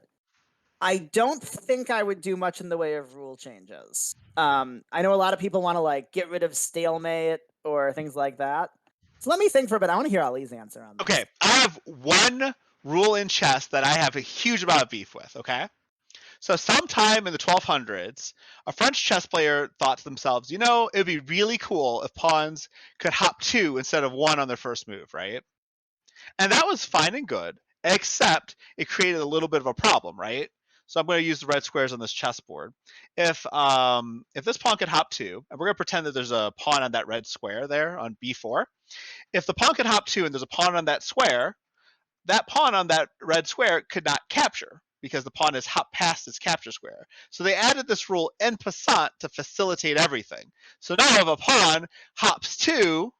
I don't think I would do much in the way of rule changes. I know a lot of people want to like get rid of stalemate or things like that. So let me think for a bit. I want to hear Ali's answer on this. Okay, I have one rule in chess that I have a huge amount of beef with, okay? So sometime in the 1200s, a French chess player thought to themselves, it would be really cool if pawns could hop 2 instead of 1 on their first move, right? And that was fine and good, except it created a little bit of a problem, right? So I'm going to use the red squares on this chessboard. If this pawn could hop 2, and we're going to pretend that there's a pawn on that red square there on b4. If the pawn could hop 2 and there's a pawn on that square, that pawn on that red square could not capture because the pawn has hopped past its capture square. So they added this rule en passant to facilitate everything. So now if a pawn hops 2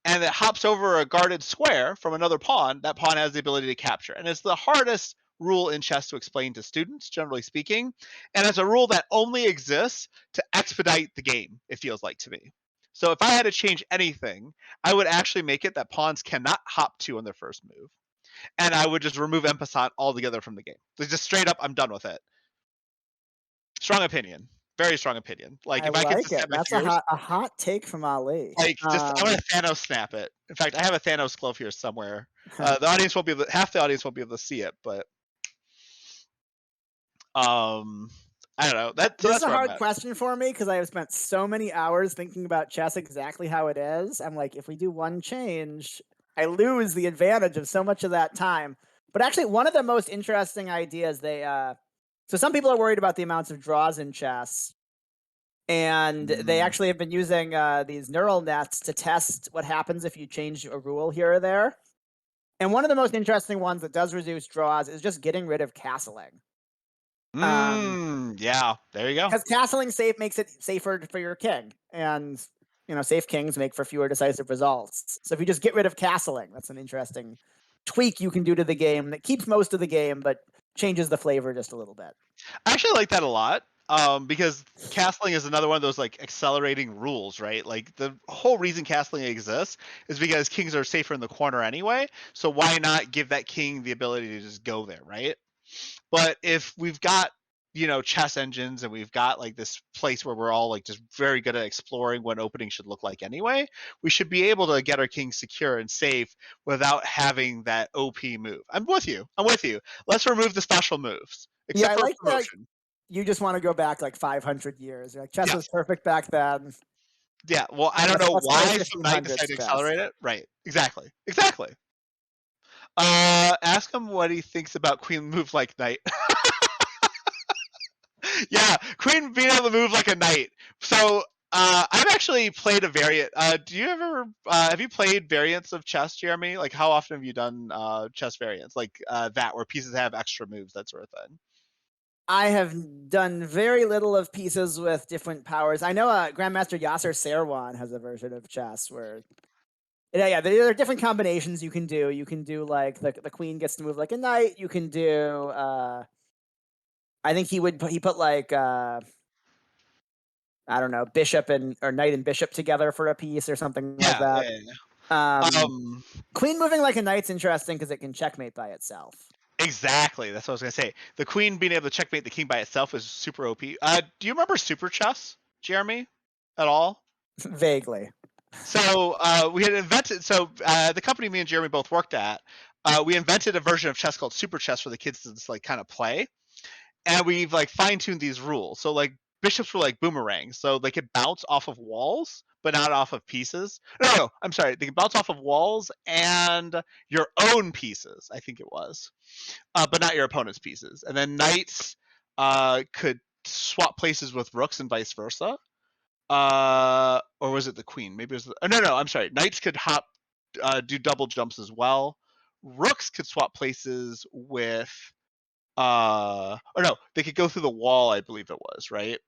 and it hops over a guarded square from another pawn, that pawn has the ability to capture. And it's the hardest rule in chess to explain to students, generally speaking. And it's a rule that only exists to expedite the game, it feels like to me. So if I had to change anything, I would actually make it that pawns cannot hop 2 on their first move. And I would just remove en passant altogether from the game. Just straight up, I'm done with it. Strong opinion. Very strong opinion. Like, if I could just it. That's a hot take from Ali. Like, I'm gonna Thanos snap it. In fact, I have a Thanos glove here somewhere. The audience won't be able to, half the audience won't be able to see it, but I don't know. This is a hard question for me because I have spent so many hours thinking about chess exactly how it is. I'm like, if we do one change, I lose the advantage of so much of that time. But actually, one of the most interesting ideas so some people are worried about the amounts of draws in chess. And they actually have been using these neural nets to test what happens if you change a rule here or there. And one of the most interesting ones that does reduce draws is just getting rid of castling. Yeah, there you go. Because castling makes it safer for your king. And, safe kings make for fewer decisive results. So if you just get rid of castling, that's an interesting tweak you can do to the game that keeps most of the game, but changes the flavor just a little bit. I actually like that a lot. Because castling is another one of those like accelerating rules, right? Like the whole reason castling exists is because kings are safer in the corner anyway. So why not give that king the ability to just go there, right? But if we've got, chess engines and we've got like this place where we're all like just very good at exploring what opening should look like anyway, we should be able to get our king secure and safe without having that OP move. I'm with you. Let's remove the special moves. Except for promotion. You just want to go back like 500 years. You're like, chess was perfect back then. Yeah, well, I don't know why some knight decided to accelerate it. Right, exactly. Ask him what he thinks about queen move like knight. Yeah, queen being able to move like a knight. So I've actually played a variant. Do you ever have you played variants of chess, Jeremy? Like, how often have you done chess variants like that, where pieces have extra moves, that sort of thing? I have done very little of pieces with different powers. I know Grandmaster Yasser Serwan has a version of chess where, there are different combinations you can do. You can do like the queen gets to move like a knight. You can do, I think he put like, I don't know, bishop or knight and bishop together for a piece or something like that. Yeah. Queen moving like a knight's interesting because it can checkmate by itself. Exactly. That's what I was going to say. The queen being able to checkmate the king by itself is super OP. Do you remember Super Chess, Jeremy, at all? Vaguely. So we had invented, the company me and Jeremy both worked at, we invented a version of chess called Super Chess for the kids to just like kind of play. And we've like fine-tuned these rules. So like bishops were like boomerangs. So they could bounce off of walls, but not off of pieces. No, I'm sorry. They can bounce off of walls and your own pieces, I think it was. But not your opponent's pieces. And then knights could swap places with rooks and vice versa. Or was it the queen? Maybe it was no, I'm sorry. Knights could hop, do double jumps as well. Rooks could swap places with or no, they could go through the wall, I believe it was, right?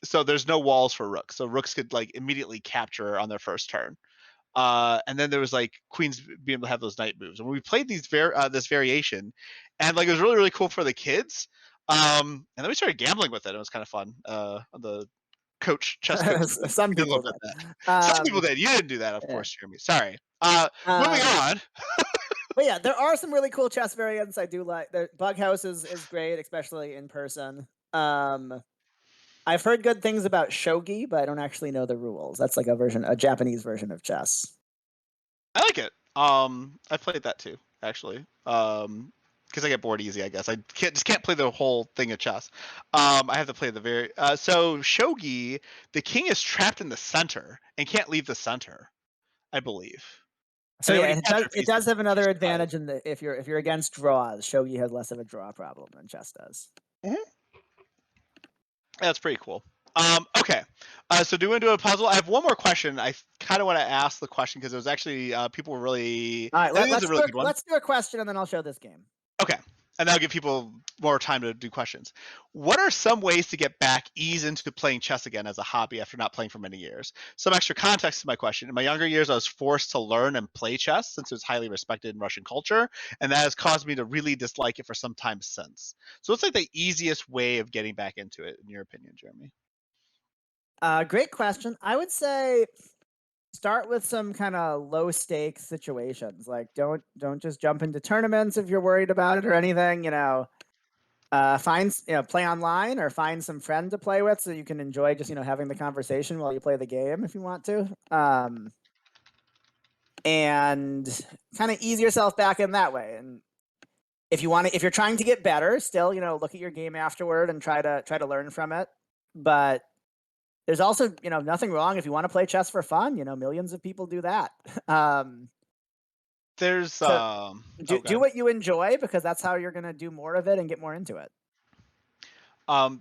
So there's no walls for rooks. So rooks could like immediately capture on their first turn. And then there was like queens being able to have those knight moves. And we played this variation, and like it was really, really cool for the kids. And then we started gambling with it. It was kind of fun. On the chess coach. Some people did that. Some people did. You didn't do that, of course, Jeremy. Sorry. Moving on. But yeah, there are some really cool chess variants I do like. Bughouse is great, especially in person. I've heard good things about shogi, but I don't actually know the rules. That's like a Japanese version of chess. I like it. I played that too, actually. Because I get bored easy, I guess. I can't play the whole thing of chess. I have to play the so shogi, the king is trapped in the center and can't leave the center, I believe. So yeah, it does have another advantage if you're against draws. Shogi has less of a draw problem than chess does. That's pretty cool. Okay, so do we do a puzzle? I have one more question. I kind of want to ask the question because it was actually people were really. All right, Let's let's do a question and then I'll show this game. Okay, and that'll give people more time to do questions. What are some ways to get back ease into playing chess again as a hobby after not playing for many years? Some extra context to my question. In my younger years, I was forced to learn and play chess since it was highly respected in Russian culture, and that has caused me to really dislike it for some time since. So what's like the easiest way of getting back into it, in your opinion, Jeremy? Great question. I would say start with some kind of low stakes situations. Like don't just jump into tournaments if you're worried about it or anything. Play online or find some friend to play with so you can enjoy just having the conversation while you play the game if you want to. And kind of ease yourself back in that way. And if you're trying to get better, still look at your game afterward and try to learn from it. But there's also, nothing wrong if you want to play chess for fun. Millions of people do that. There's do what you enjoy because that's how you're going to do more of it and get more into it.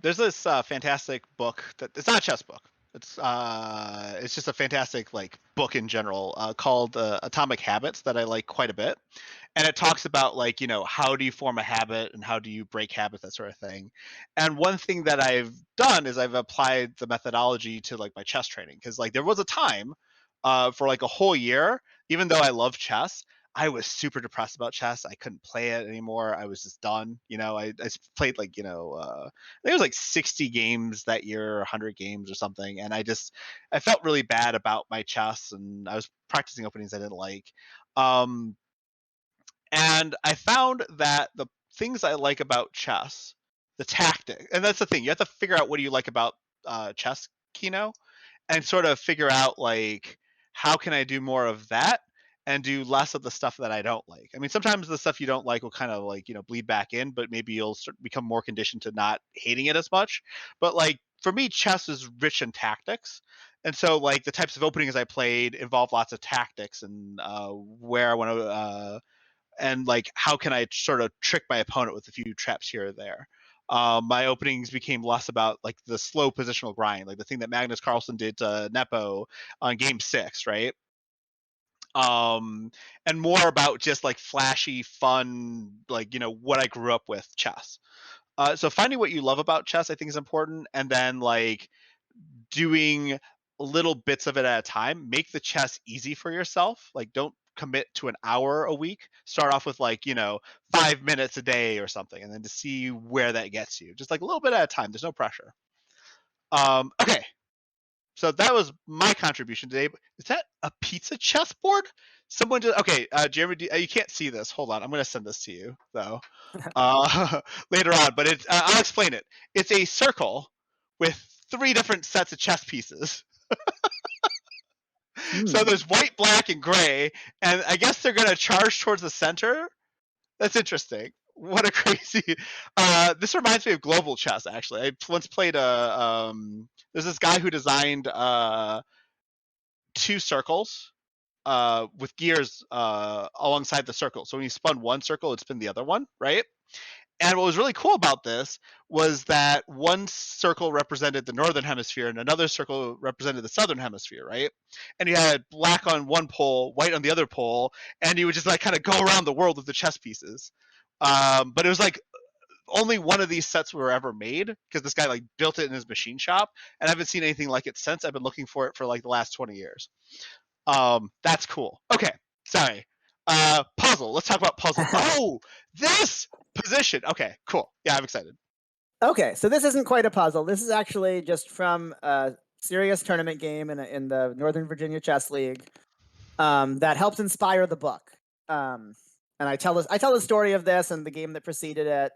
There's this fantastic book that it's not a chess book. It's just a fantastic book in general called Atomic Habits that I like quite a bit. And it talks about how do you form a habit and how do you break habits, that sort of thing. And one thing that I've done is I've applied the methodology to my chess training because there was a time for a whole year, even though I love chess, I was super depressed about chess. I couldn't play it anymore. I was just done. I played I think it was 60 games that year, 100 games or something. And I felt really bad about my chess and I was practicing openings I didn't like. And I found that the things I like about chess, the tactic, and that's the thing, you have to figure out what do you like about chess, Kino, and sort of figure out how can I do more of that and do less of the stuff that I don't like. I mean, sometimes the stuff you don't like will kind of bleed back in, but maybe you'll become more conditioned to not hating it as much. But for me, chess is rich in tactics. And so the types of openings I played involve lots of tactics and where I want to and how can I sort of trick my opponent with a few traps here or there. My openings became less about the slow positional grind, the thing that Magnus Carlsen did to Nepo on game 6, right? And more about just flashy, fun, what I grew up with chess. So finding what you love about chess, I think, is important, and then doing little bits of it at a time. Make the chess easy for yourself. Don't commit to an hour a week. Start off with 5 minutes a day or something, and then to see where that gets you. Just a little bit at a time. There's no pressure. Okay. So that was my contribution today. Is that a pizza chessboard? Someone just Jeremy, you can't see this. Hold on, I'm going to send this to you though later on. But it's I'll explain it. It's a circle with 3 different sets of chess pieces. So there's white, black, and gray, and I guess they're going to charge towards the center. That's interesting. What a crazy. This reminds me of global chess. Actually, I once played there's this guy who designed 2 circles with gears alongside the circle. So when you spun one circle, it'd spin the other one, right? And what was really cool about this was that one circle represented the northern hemisphere and another circle represented the southern hemisphere, right? And you had black on one pole, white on the other pole, and you would just kind of go around the world with the chess pieces. But it was only one of these sets were ever made because this guy built it in his machine shop, and I haven't seen anything like it since. I've been looking for it for the last 20 years. That's cool. Okay, sorry. Puzzle. Let's talk about puzzle. Oh, this position. Okay, cool. Yeah, I'm excited. Okay, so this isn't quite a puzzle. This is actually just from a serious tournament game in the Northern Virginia Chess League that helped inspire the book. And I tell the story of this and the game that preceded it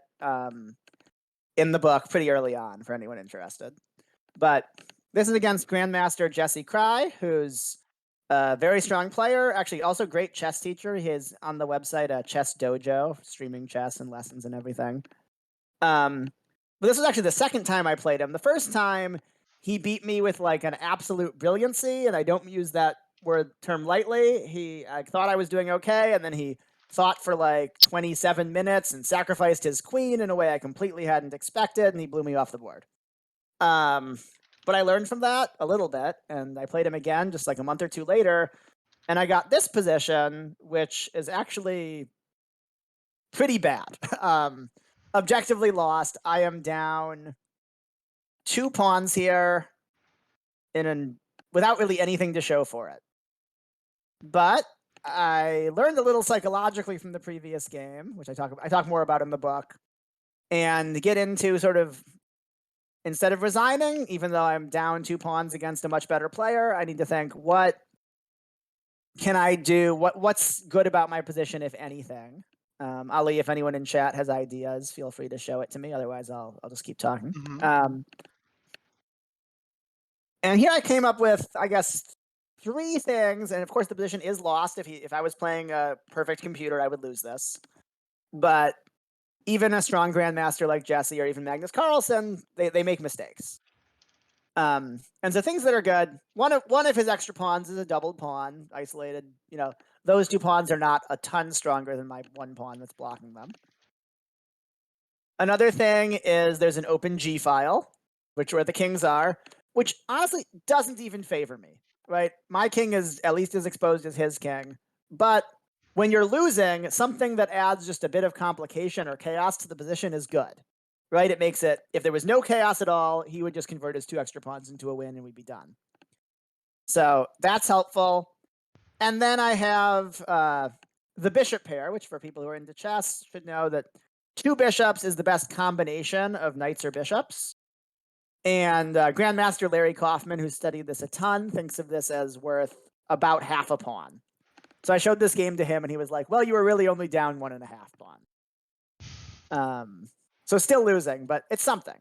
in the book pretty early on for anyone interested. But this is against Grandmaster Jesse Cry, who's a very strong player, actually also great chess teacher. He is on the website Chess Dojo, streaming chess and lessons and everything. But this was actually the second time I played him. The first time he beat me with an absolute brilliancy, and I don't use that term lightly. I thought I was doing okay, and then he thought for like 27 minutes and sacrificed his queen in a way I completely hadn't expected, and he blew me off the board. But I learned from that a little bit, and I played him again just like a month or two later, and I got this position, which is actually pretty bad. Objectively lost. I am down 2 pawns here without really anything to show for it. But I learned a little psychologically from the previous game, which I talk more about in the book, and get into sort of, instead of resigning, even though I'm down 2 pawns against a much better player, I need to think, what can I do? What's good about my position, if anything? Ali, if anyone in chat has ideas, feel free to show it to me. Otherwise, I'll just keep talking. And here I came up with, I guess, 3 things. And of course, the position is lost. If I was playing a perfect computer, I would lose this. But even a strong grandmaster like Jesse or even Magnus Carlsen, they make mistakes. And so things that are good, one of his extra pawns is a doubled pawn, isolated. Those 2 pawns are not a ton stronger than my 1 pawn that's blocking them. Another thing is there's an open G file, where the kings are, which honestly doesn't even favor me, right? My king is at least as exposed as his king, but when you're losing, something that adds just a bit of complication or chaos to the position is good, right? It makes it, if there was no chaos at all, he would just convert his 2 extra pawns into a win and we'd be done. So that's helpful. And then I have the bishop pair, which for people who are into chess should know that 2 bishops is the best combination of knights or bishops. And Grandmaster Larry Kaufman, who studied this a ton, thinks of this as worth about half a pawn. So I showed this game to him, and he was like, well, you were really only down 1.5 pawn. So still losing, but it's something.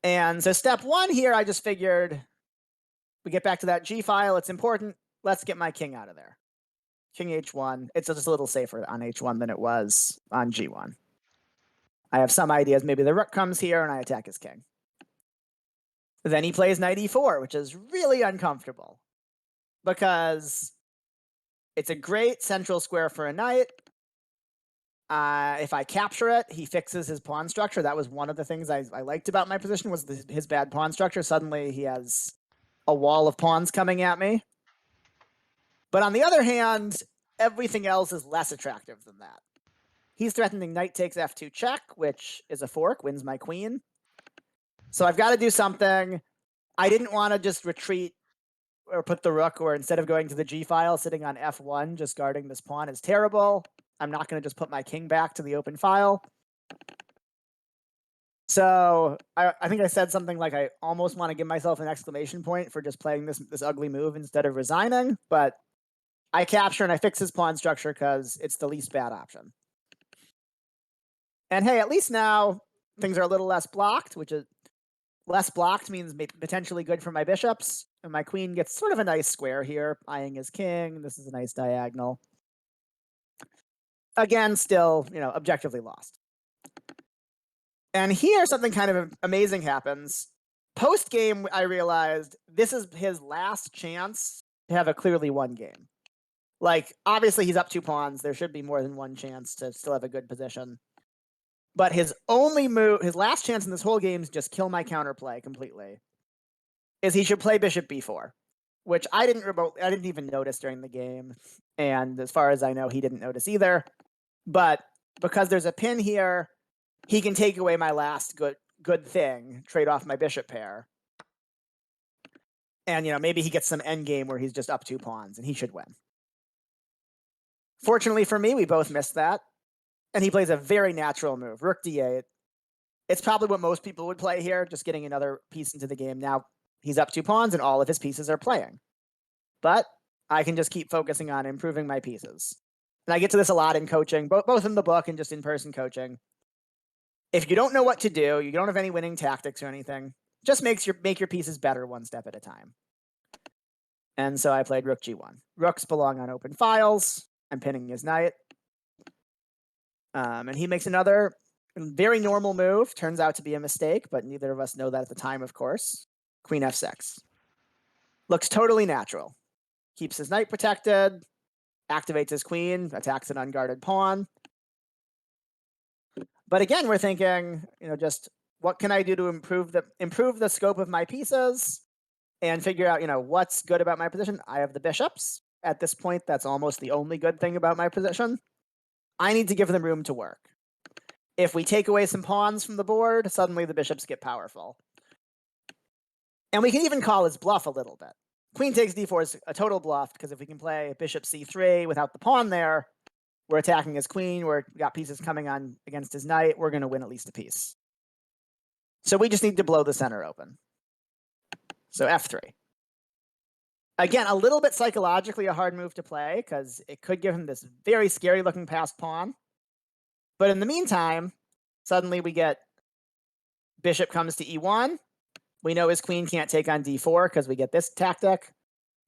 And so step 1 here, I just figured we get back to that G file. It's important. Let's get my king out of there. King H1. It's just a little safer on H1 than it was on G1. I have some ideas. Maybe the rook comes here and I attack his king. Then he plays knight E4, which is really uncomfortable because it's a great central square for a knight. If I capture it, he fixes his pawn structure. That was one of the things I liked about my position, was his bad pawn structure. Suddenly he has a wall of pawns coming at me. But on the other hand, everything else is less attractive than that. He's threatening knight takes F2 check, which is a fork, wins my queen. So I've got to do something. I didn't want to just retreat or put the rook, or instead of going to the G file, sitting on F1, just guarding this pawn is terrible. I'm not going to just put my king back to the open file. So I think I said something like I almost want to give myself an exclamation point for just playing this ugly move instead of resigning, but I capture and I fix his pawn structure because it's the least bad option. And hey, at least now things are a little less blocked, which is less blocked means potentially good for my bishops. And my queen gets sort of a nice square here, eyeing his king. This is a nice diagonal. Again, still, objectively lost. And here something kind of amazing happens. Post-game, I realized this is his last chance to have a clearly won game. Like, obviously he's up 2 pawns. There should be more than one chance to still have a good position. But his last chance in this whole game is just kill my counterplay completely. Is he should play bishop b4, which I didn't even notice during the game, and as far as I know, he didn't notice either. But because there's a pin here, he can take away my last good thing, trade off my bishop pair, and maybe he gets some endgame where he's just up 2 pawns and he should win. Fortunately for me, we both missed that. And he plays a very natural move, Rook D8. It's probably what most people would play here, just getting another piece into the game. Now he's up 2 pawns and all of his pieces are playing. But I can just keep focusing on improving my pieces. And I get to this a lot in coaching, both in the book and just in-person coaching. If you don't know what to do, you don't have any winning tactics or anything, just make your pieces better one step at a time. And so I played Rook G1. Rooks belong on open files. I'm pinning his knight. And he makes another very normal move. Turns out to be a mistake, but neither of us know that at the time, of course. Queen F6. Looks totally natural. Keeps his knight protected. activates his queen, attacks an unguarded pawn. But again, we're thinking, just what can I do to improve the scope of my pieces and figure out, what's good about my position. I have the bishops. At this point, that's almost the only good thing about my position. I need to give them room to work. If we take away some pawns from the board, suddenly the bishops get powerful. And we can even call his bluff a little bit. Queen takes d4 is a total bluff, because if we can play bishop c3 without the pawn there, we're attacking his queen, we've got pieces coming on against his knight, we're going to win at least a piece. So we just need to blow the center open. So f3. Again, a little bit psychologically a hard move to play, because it could give him this very scary looking passed pawn. But in the meantime, suddenly we get bishop comes to e1. We know his queen can't take on d4 because we get this tactic.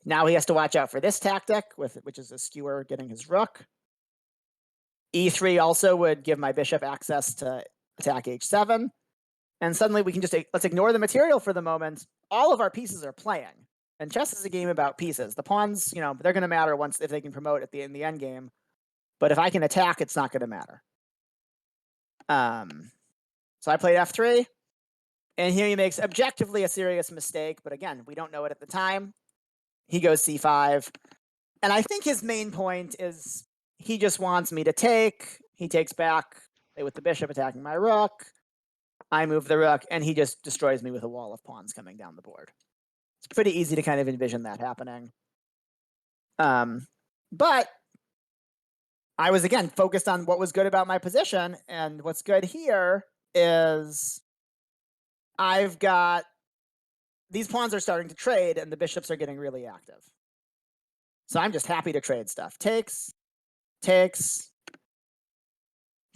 Now he has to watch out for this tactic, which is a skewer getting his rook. e3 also would give my bishop access to attack h7. And suddenly we can just, let's ignore the material for the moment. All of our pieces are playing. And chess is a game about pieces. The pawns, they're going to matter once if they can promote in the end game. But if I can attack, it's not going to matter. So I played f3. And here he makes objectively a serious mistake. But again, we don't know it at the time. He goes c5. And I think his main point is he just wants me to take. He takes back with the bishop attacking my rook. I move the rook, and he just destroys me with a wall of pawns coming down the board. It's pretty easy to kind of envision that happening. But I was, again, focused on what was good about my position, and what's good here is I've got these pawns are starting to trade, and the bishops are getting really active. So I'm just happy to trade stuff. Takes.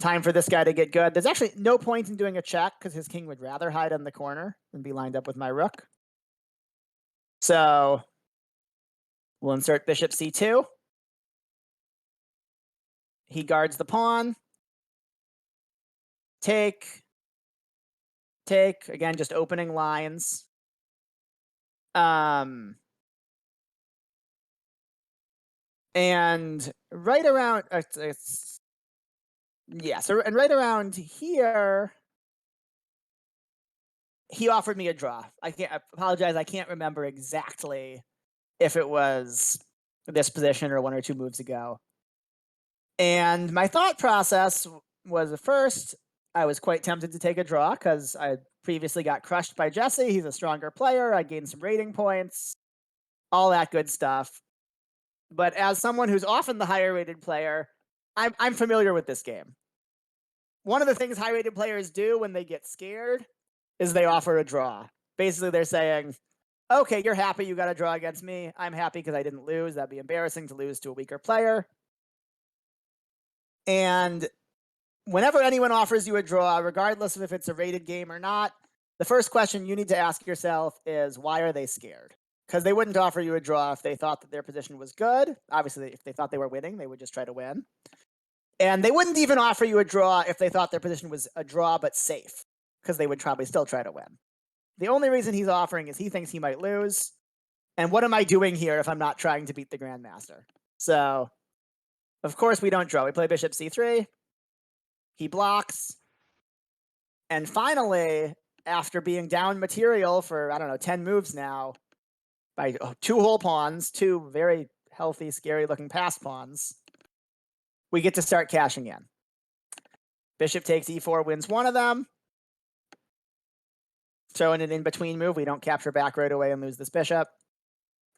Time for this guy to get good. There's actually no point in doing a check because his king would rather hide in the corner than be lined up with my rook. So we'll insert bishop c2. He guards the pawn. Take. Again, just opening lines. And right around right around here, he offered me a draw. I apologize, I can't remember exactly if it was this position or one or two moves ago. And my thought process was, at first, I was quite tempted to take a draw because I previously got crushed by Jesse. He's a stronger player. I gained some rating points, all that good stuff. But as someone who's often the higher rated player, I'm familiar with this game. One of the things high rated players do when they get scared is they offer a draw. Basically, they're saying, okay, you're happy you got a draw against me. I'm happy because I didn't lose. That'd be embarrassing to lose to a weaker player. And whenever anyone offers you a draw, regardless of if it's a rated game or not, the first question you need to ask yourself is, why are they scared? Because they wouldn't offer you a draw if they thought that their position was good. Obviously, if they thought they were winning, they would just try to win. And they wouldn't even offer you a draw if they thought their position was a draw but safe, because they would probably still try to win. The only reason he's offering is he thinks he might lose. And what am I doing here if I'm not trying to beat the Grandmaster? So, of course, we don't draw. We play bishop c3. He blocks. And finally, after being down material for, 10 moves now, by two whole pawns, two very healthy, scary-looking pass pawns, we get to start cashing in. Bishop takes e4 wins one of them. Throwing an in-between move. We don't capture back right away and lose this bishop.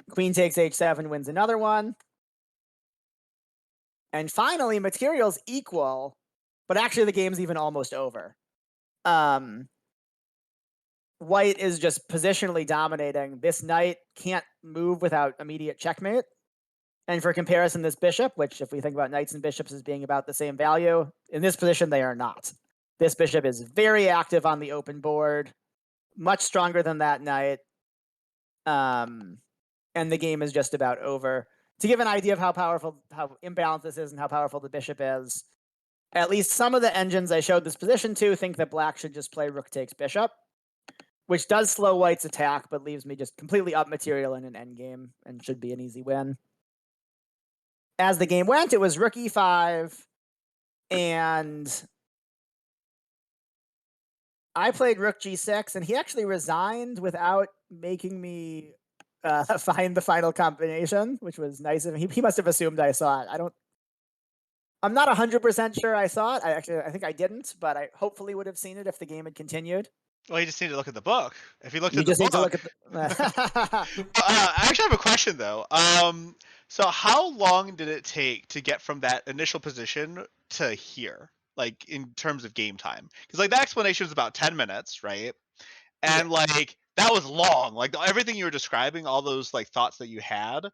Queen takes h7 wins another one. And finally, material's equal, but actually the game's even almost over. White is just positionally dominating. This knight can't move without immediate checkmate. And for comparison, this bishop, which if we think about knights and bishops as being about the same value, in this position, they are not. This bishop is very active on the open board, much stronger than that knight. And the game is just about over. To give an idea of how imbalanced this is and how powerful the bishop is, at least some of the engines I showed this position to think that black should just play rook takes bishop, which does slow white's attack, but leaves me just completely up material in an endgame and should be an easy win. as the game went, it was Rook E5, and I played Rook G6, and he actually resigned without making me find the final combination, which was nice of him. He must have assumed I saw it. I'm not 100% sure I saw it. I think I didn't, but I hopefully would have seen it if the game had continued. Well, you just need to look at the book. If you looked You at the just book, need to look at the. I actually have a question though. So how long did it take to get from that initial position to here, like in terms of game time? Because like that explanation was about 10 minutes, right? And like that was long. Like everything you were describing, all those like thoughts that you had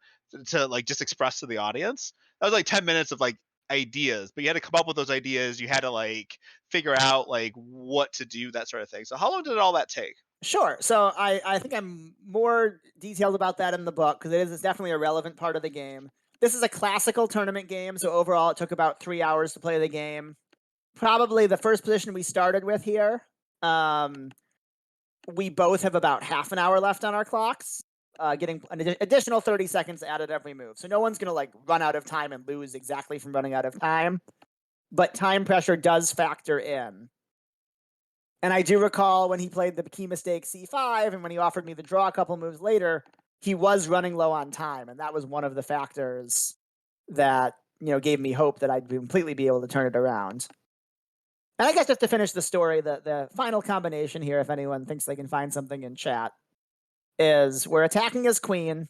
to like just express to the audience, that was like 10 minutes of like ideas. But you had to come up with those ideas. You had to like figure out like what to do, that sort of thing. So how long did all that take? Sure. So I think I'm more detailed about that in the book because it's definitely a relevant part of the game. This is a classical tournament game, so overall it took about 3 hours to play the game. Probably the first position we started with here. We both have about half an hour left on our clocks, getting an additional 30 seconds added every move. So no one's going to like run out of time and lose exactly from running out of time. But time pressure does factor in. And I do recall when he played the key mistake C5 and when he offered me the draw a couple moves later, he was running low on time. And that was one of the factors that, gave me hope that I'd completely be able to turn it around. And I guess just to finish the story, the final combination here, if anyone thinks they can find something in chat, is we're attacking as queen.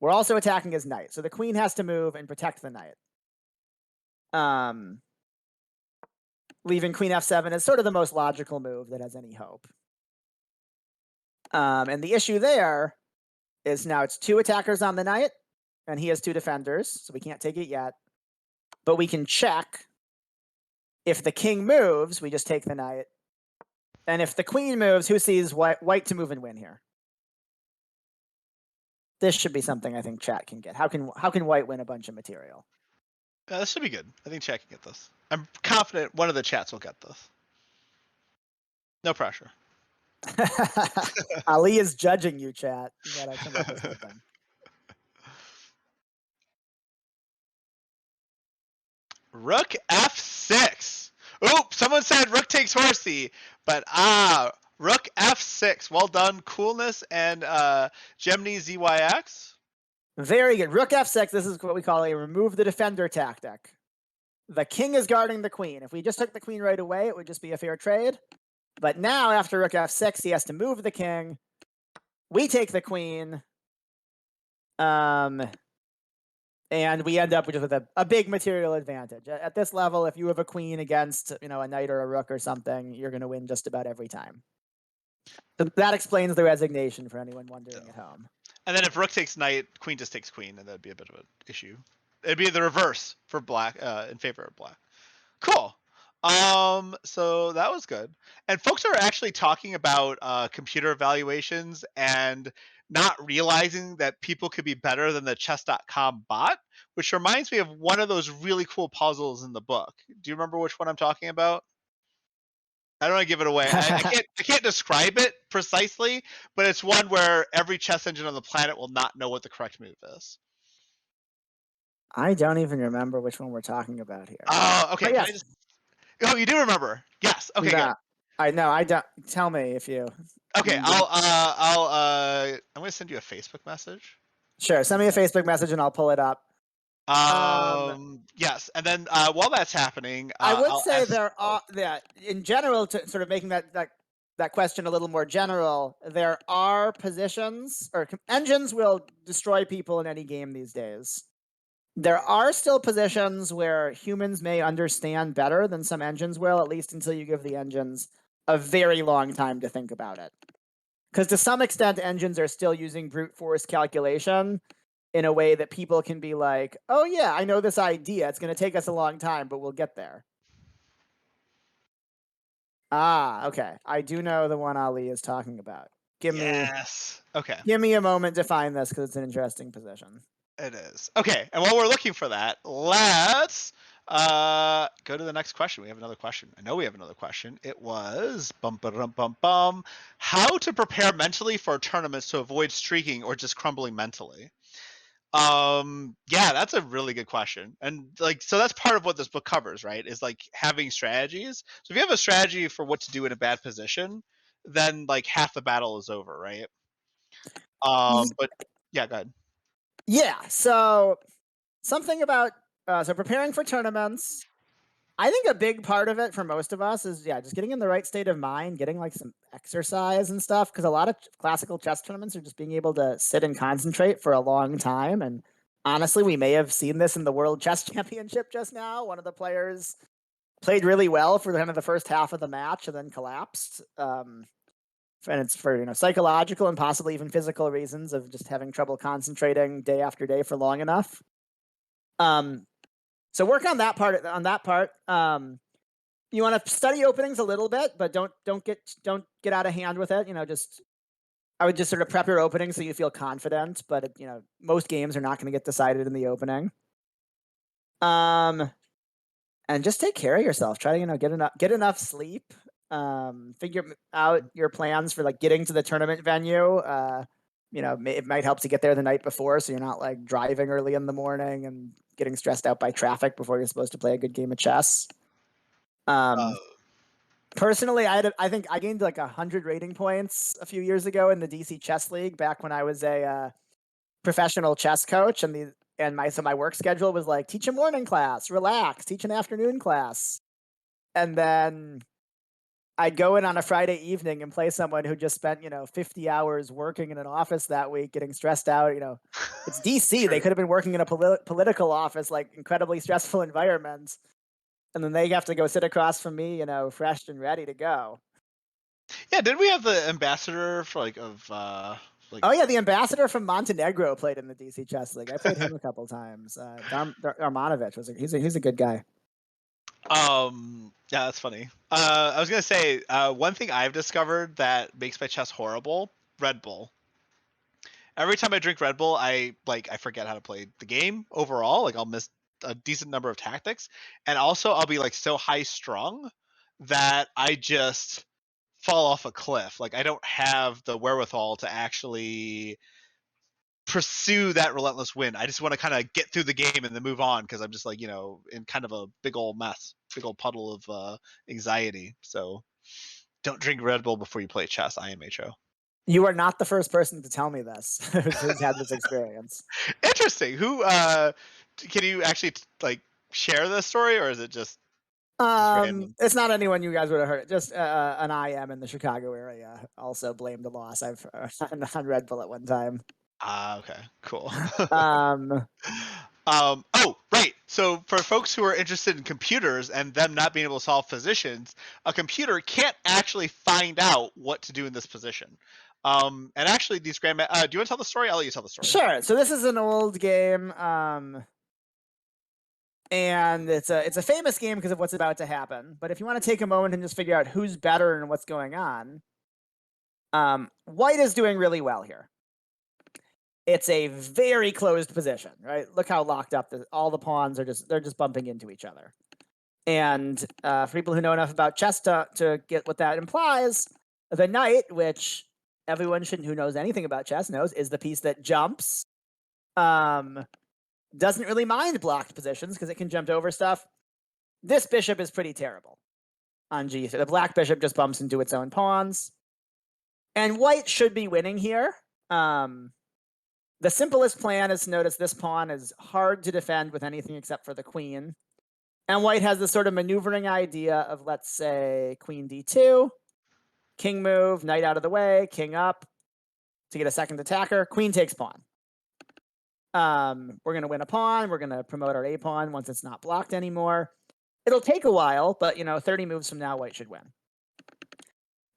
We're also attacking as knight. So the queen has to move and protect the knight. Leaving queen f7 is sort of the most logical move that has any hope. And the issue there is now it's 2 attackers on the knight, and he has 2 defenders, so we can't take it yet. But we can check. If the king moves, we just take the knight. And if the queen moves, who sees white to move and win here? This should be something I think chat can get. How can white win a bunch of material? This should be good. I think chat can get this. I'm confident one of the chats will get this. No pressure. Ali is judging you, chat. You gotta come up with something. Rook f6. Oop, someone said rook takes horsey, but rook f6. Well done, Coolness and Gemini ZYX. Very good. Rook f6. This is what we call a remove the defender tactic. The king is guarding the queen. If we just took the queen right away, it would just be a fair trade. But now, after rook f6, he has to move the king. We take the queen. And we end up with a big material advantage. At this level, if you have a queen against, a knight or a rook or something, you're going to win just about every time. So that explains the resignation for anyone wondering at home. And then if rook takes knight, queen just takes queen, and that'd be a bit of an issue. It'd be the reverse for black, in favor of black. Cool. So that was good. And folks are actually talking about computer evaluations and not realizing that people could be better than the chess.com bot, which reminds me of one of those really cool puzzles in the book. Do you remember which one I'm talking about? I don't want to give it away. I can't describe it precisely, but it's one where every chess engine on the planet will not know what the correct move is. I don't even remember which one we're talking about here. Oh, okay. Yes. Oh, you do remember? Yes. Okay. Nah, good. I know. I don't. Tell me if you. Okay. I'm gonna send you a Facebook message. Sure. Send me a Facebook message and I'll pull it up. Yes, and then while that's happening, I would say there are in general, to sort of making that question a little more general, there are positions or engines will destroy people in any game these days. There are still positions where humans may understand better than some engines will, at least until you give the engines a very long time to think about it. Because to some extent, engines are still using brute force calculation in a way that people can be like, oh yeah, I know this idea. It's going to take us a long time, but we'll get there. Okay. I do know the one Ali is talking about. Give me a moment to find this because it's an interesting position. It is. Okay, and while we're looking for that, let's go to the next question. We have another question. I know we have another question. It was how to prepare mentally for tournaments to avoid streaking or just crumbling mentally. Yeah, that's a really good question. And like, so that's part of what this book covers, right? Is like having strategies. So if you have a strategy for what to do in a bad position, then like half the battle is over, right? But yeah, go ahead. Yeah. So something about so preparing for tournaments. I think a big part of it for most of us is just getting in the right state of mind, getting like some exercise and stuff. Because a lot of classical chess tournaments are just being able to sit and concentrate for a long time. And honestly, we may have seen this in the World Chess Championship just now. One of the players played really well for kind of the first half of the match and then collapsed. And it's for psychological and possibly even physical reasons of just having trouble concentrating day after day for long enough. So work on that part. You want to study openings a little bit, but don't get out of hand with it. I would just sort of prep your opening so you feel confident. But most games are not going to get decided in the opening. And just take care of yourself. Try to get enough sleep. Figure out your plans for like getting to the tournament venue. It might help to get there the night before, so you're not like driving early in the morning and getting stressed out by traffic before you're supposed to play a good game of chess. Personally, I think I gained like 100 rating points a few years ago in the DC Chess League back when I was a professional chess coach, and my work schedule was like teach a morning class, relax, teach an afternoon class, and then I'd go in on a Friday evening and play someone who just spent 50 hours working in an office that week, getting stressed out. It's DC. They could have been working in a political office, like incredibly stressful environments. And then they have to go sit across from me, fresh and ready to go. Yeah, did we have the ambassador for Oh yeah, the ambassador from Montenegro played in the DC Chess League. I played him a couple times. Armanovich he's a good guy. Yeah, that's funny. I was gonna say one thing I've discovered that makes my chess horrible: Red Bull. Every time I drink Red Bull, I forget how to play the game overall. Like I'll miss a decent number of tactics, and also I'll be like so high strung that I just fall off a cliff. Like I don't have the wherewithal to actually pursue that relentless win. I just want to kind of get through the game and then move on because I'm just like in kind of a big old mess, big old puddle of anxiety. So don't drink Red Bull before you play chess. IMHO. You are not the first person to tell me this who's had this experience. Interesting. Who can you actually like share this story, or is it just random? It's not anyone you guys would have heard. Just an IM in the Chicago area also blamed the loss. I've on Red Bull at one time. Okay, cool. Oh, right. So for folks who are interested in computers and them not being able to solve positions, a computer can't actually find out what to do in this position. And actually, these do you want to tell the story? I'll let you tell the story. Sure. So this is an old game, and it's a famous game because of what's about to happen. But if you want to take a moment and just figure out who's better and what's going on, White is doing really well here. It's a very closed position, right? Look how locked up all the pawns are. They're just bumping into each other. And for people who know enough about chess to get what that implies, the knight, which everyone who knows anything about chess knows, is the piece that jumps. Doesn't really mind blocked positions because it can jump over stuff. This bishop is pretty terrible on g3. The black bishop just bumps into its own pawns. And White should be winning here. The simplest plan is to notice this pawn is hard to defend with anything except for the queen. And White has this sort of maneuvering idea of, let's say, queen d2, king move, knight out of the way, king up to get a second attacker, queen takes pawn. We're going to win a pawn. We're going to promote our a pawn once it's not blocked anymore. It'll take a while, but 30 moves from now, White should win.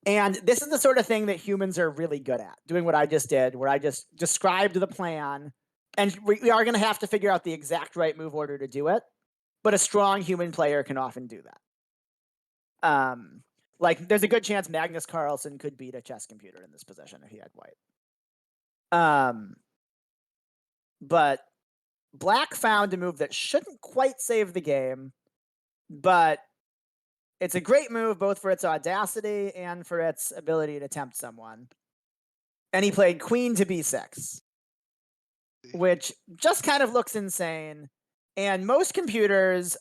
And this is the sort of thing that humans are really good at, doing what I just did, where I just described the plan. And we are going to have to figure out the exact right move order to do it. But a strong human player can often do that. Like, there's a good chance Magnus Carlsen could beat a chess computer in this position if he had White. But Black found a move that shouldn't quite save the game, but it's a great move both for its audacity and for its ability to tempt someone. And he played queen to b6. which just kind of looks insane. And most computers,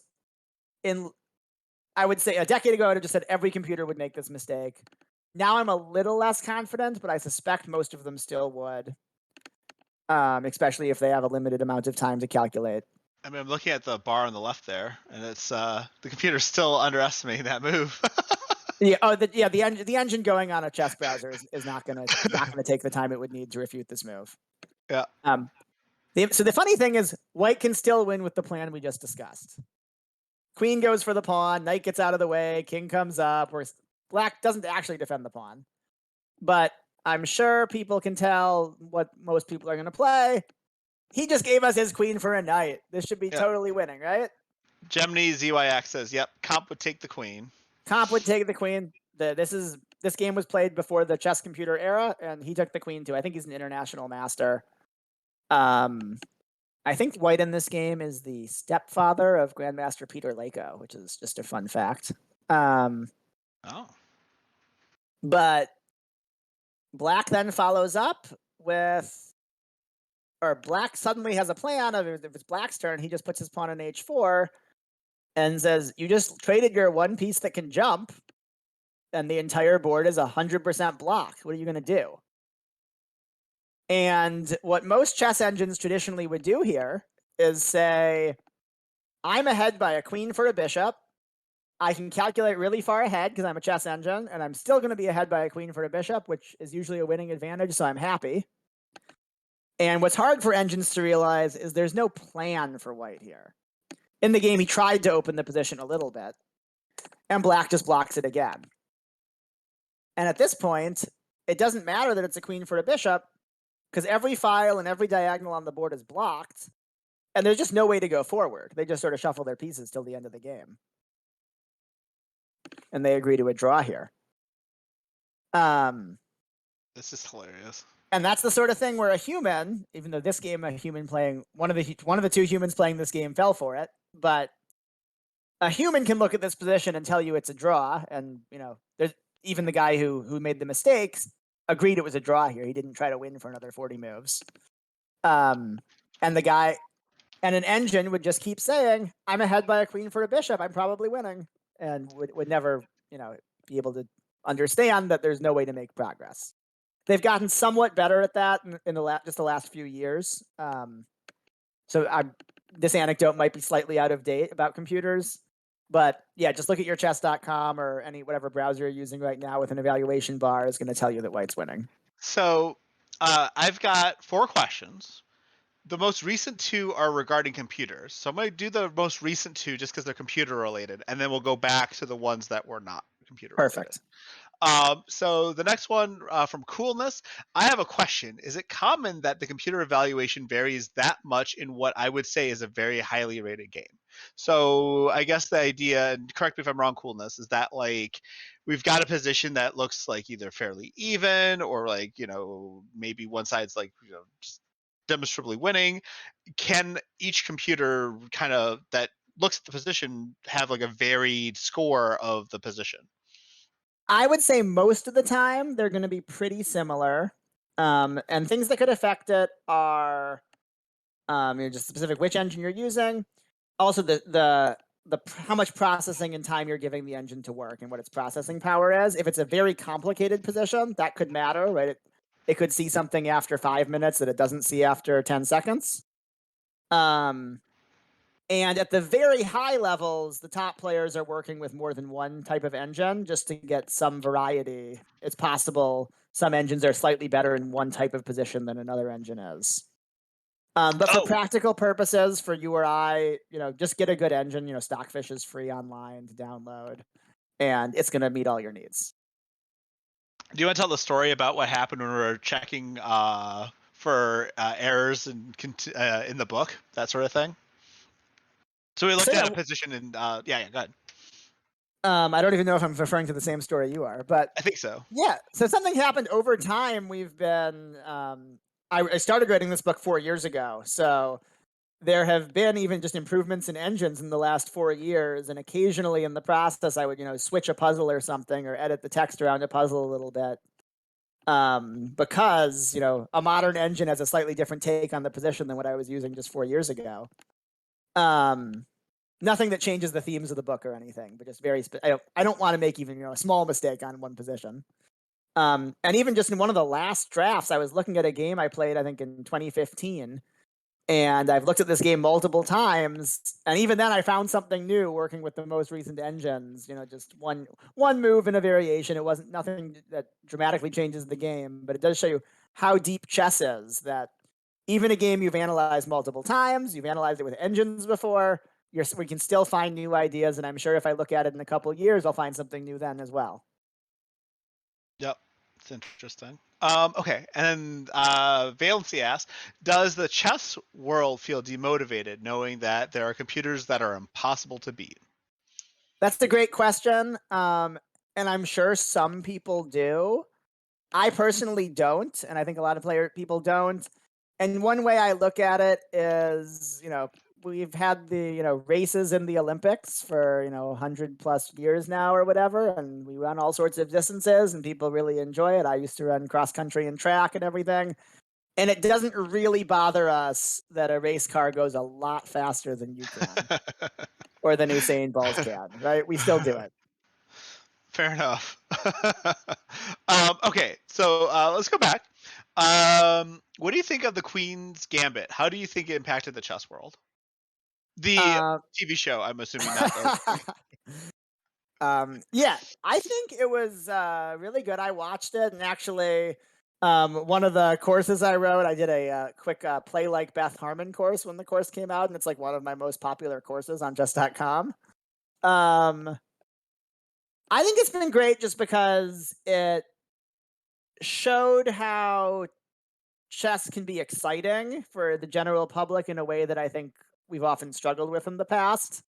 I would say a decade ago, I'd have just said every computer would make this mistake. Now I'm a little less confident, but I suspect most of them still would, especially if they have a limited amount of time to calculate. I mean, I'm looking at the bar on the left there, and it's the computer's still underestimating that move. The engine going on a chess browser is not gonna take the time it would need to refute this move. Yeah. So the funny thing is, white can still win with the plan we just discussed. Queen goes for the pawn, knight gets out of the way, king comes up, where black doesn't actually defend the pawn. But I'm sure people can tell what most people are going to play. He just gave us his queen for a knight. This should be totally winning, right? Gemini ZYX says, yep, comp would take the queen. Comp would take the queen. This game was played before the chess computer era, and he took the queen too. I think he's an international master. I think white in this game is the stepfather of Grandmaster Peter Lako, which is just a fun fact. But black then follows up with, or black suddenly has a plan of, if it's black's turn, he just puts his pawn on h4 and says, you just traded your one piece that can jump, and the entire board is 100% blocked. What are you going to do? And what most chess engines traditionally would do here is say, I'm ahead by a queen for a bishop. I can calculate really far ahead because I'm a chess engine, and I'm still going to be ahead by a queen for a bishop, which is usually a winning advantage, so I'm happy. And what's hard for engines to realize is there's no plan for white here. In the game, he tried to open the position a little bit, and black just blocks it again. And at this point, it doesn't matter that it's a queen for a bishop, because every file and every diagonal on the board is blocked, and there's just no way to go forward. They just sort of shuffle their pieces till the end of the game. And they agree to a draw here. This is hilarious. And that's the sort of thing where a human, even though this game, a human playing, one of the two humans playing this game fell for it, but a human can look at this position and tell you it's a draw, and there's even the guy who made the mistakes agreed it was a draw here. He didn't try to win for another 40 moves. And an engine would just keep saying, I'm ahead by a queen for a bishop, I'm probably winning, and would never, be able to understand that there's no way to make progress. They've gotten somewhat better at that in the last few years. This anecdote might be slightly out of date about computers, but yeah, just look at your chess.com or whatever browser you're using right now with an evaluation bar is going to tell you that white's winning. So I've got 4 questions. The most recent 2 are regarding computers. So I'm going to do the most recent 2 just because they're computer related, and then we'll go back to the ones that were not computer related. Perfect. So the next one from Coolness, I have a question. Is it common that the computer evaluation varies that much in what I would say is a very highly rated game? So I guess the idea, and correct me if I'm wrong, Coolness, is that like we've got a position that looks like either fairly even or like, maybe one side's like, just demonstrably winning. Can each computer kind of that looks at the position have like a varied score of the position? I would say most of the time they're going to be pretty similar. And things that could affect it are just specific which engine you're using. Also the how much processing and time you're giving the engine to work and what its processing power is. If it's a very complicated position, that could matter, right? It could see something after 5 minutes that it doesn't see after 10 seconds. And at the very high levels, the top players are working with more than one type of engine just to get some variety. It's possible some engines are slightly better in one type of position than another engine is. But for practical purposes, for you or I, just get a good engine. Stockfish is free online to download, and it's going to meet all your needs. Do you want to tell the story about what happened when we were checking for errors in the book, that sort of thing? So we looked at a position and go ahead. I don't even know if I'm referring to the same story you are, but I think so. Yeah. So something happened over time. We've been, I started writing this book 4 years ago. So there have been even just improvements in engines in the last 4 years. And occasionally in the process, I would, switch a puzzle or something or edit the text around a puzzle a little bit. because a modern engine has a slightly different take on the position than what I was using just 4 years ago. Nothing that changes the themes of the book or anything, but just very. I don't want to make even a small mistake on one position. And even just in one of the last drafts, I was looking at a game I played, I think in 2015, and I've looked at this game multiple times, and even then I found something new working with the most recent engines. Just one move and a variation. It wasn't nothing that dramatically changes the game, but it does show you how deep chess is. That even a game you've analyzed multiple times, you've analyzed it with engines before, we can still find new ideas, and I'm sure if I look at it in a couple of years, I'll find something new then as well. Yep, it's interesting. Okay, and then Valency asks, does the chess world feel demotivated knowing that there are computers that are impossible to beat? That's a great question, and I'm sure some people do. I personally don't, and I think a lot of people don't. And one way I look at it is, we've had the races in the Olympics for 100+ years now or whatever, and we run all sorts of distances, and people really enjoy it. I used to run cross country and track and everything, and it doesn't really bother us that a race car goes a lot faster than you can, or than Usain Bolt can. Right? We still do it. Fair enough. Okay, so let's go back. What do you think of the Queen's Gambit? How do you think it impacted the chess world? The TV show, I'm assuming not. Yeah, I think it was really good. I watched it, and actually, one of the courses I wrote, I did a quick play like Beth Harmon course when the course came out, and it's like one of my most popular courses on chess.com. I think it's been great just because it showed how chess can be exciting for the general public in a way that I think we've often struggled with in the past.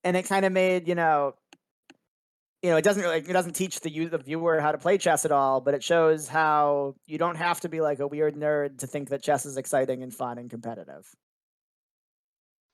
And it kind of made, it doesn't teach the viewer how to play chess at all, but it shows how you don't have to be like a weird nerd to think that chess is exciting and fun and competitive.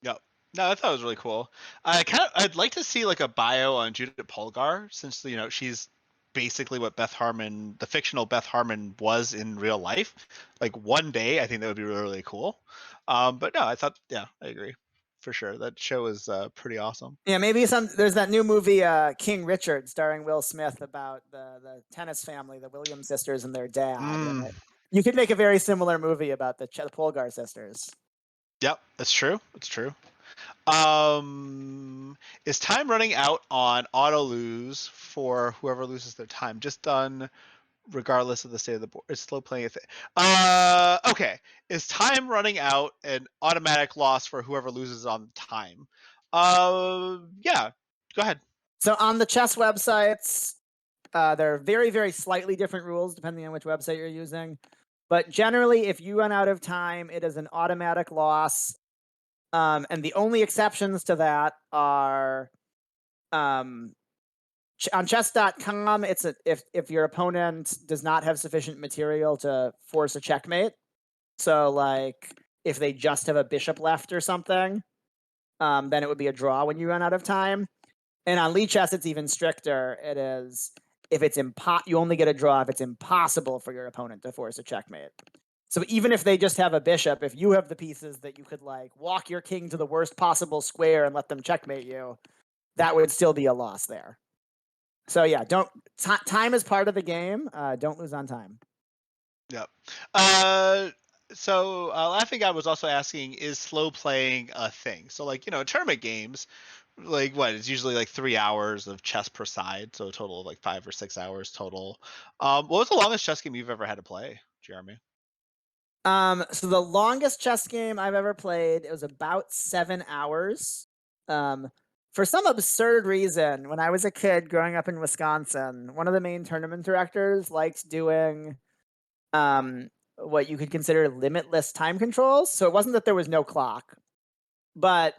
Yep. No, I thought it was really cool. I'd like to see like a bio on Judith Polgar, since she's basically what Beth Harmon, the fictional Beth Harmon, was in real life. Like one day, I think that would be really, really cool. But no, I thought, yeah, I agree for sure. That show is pretty awesome. Yeah, maybe there's that new movie, King Richard, starring Will Smith, about the tennis family, the Williams sisters and their dad. You could make a very similar movie about the Polgar sisters. Yep, that's true. It's true. Is time running out on auto lose for whoever loses their time? Just done regardless of the state of the board. It's slow playing a thing. Okay. Is time running out an automatic loss for whoever loses on time? Yeah. Go ahead. So on the chess websites, there are very, very slightly different rules depending on which website you're using. But generally, if you run out of time, it is an automatic loss. And the only exceptions to that are on chess.com, it's if your opponent does not have sufficient material to force a checkmate. So like if they just have a bishop left or something, then it would be a draw when you run out of time. And on Lichess, it's even stricter. It is if it's you only get a draw if it's impossible for your opponent to force a checkmate. So even if they just have a bishop, if you have the pieces that you could like walk your king to the worst possible square and let them checkmate you, that would still be a loss there. So yeah, time is part of the game. Don't lose on time. Yep. So Laughing God was also asking, is slow playing a thing? So like, tournament games, like it's usually like 3 hours of chess per side, so a total of like 5 or 6 hours total. What was the longest chess game you've ever had to play, Jeremy? So the longest chess game I've ever played, it was about 7 hours. For some absurd reason, when I was a kid growing up in Wisconsin, one of the main tournament directors liked doing what you could consider limitless time controls. So it wasn't that there was no clock, but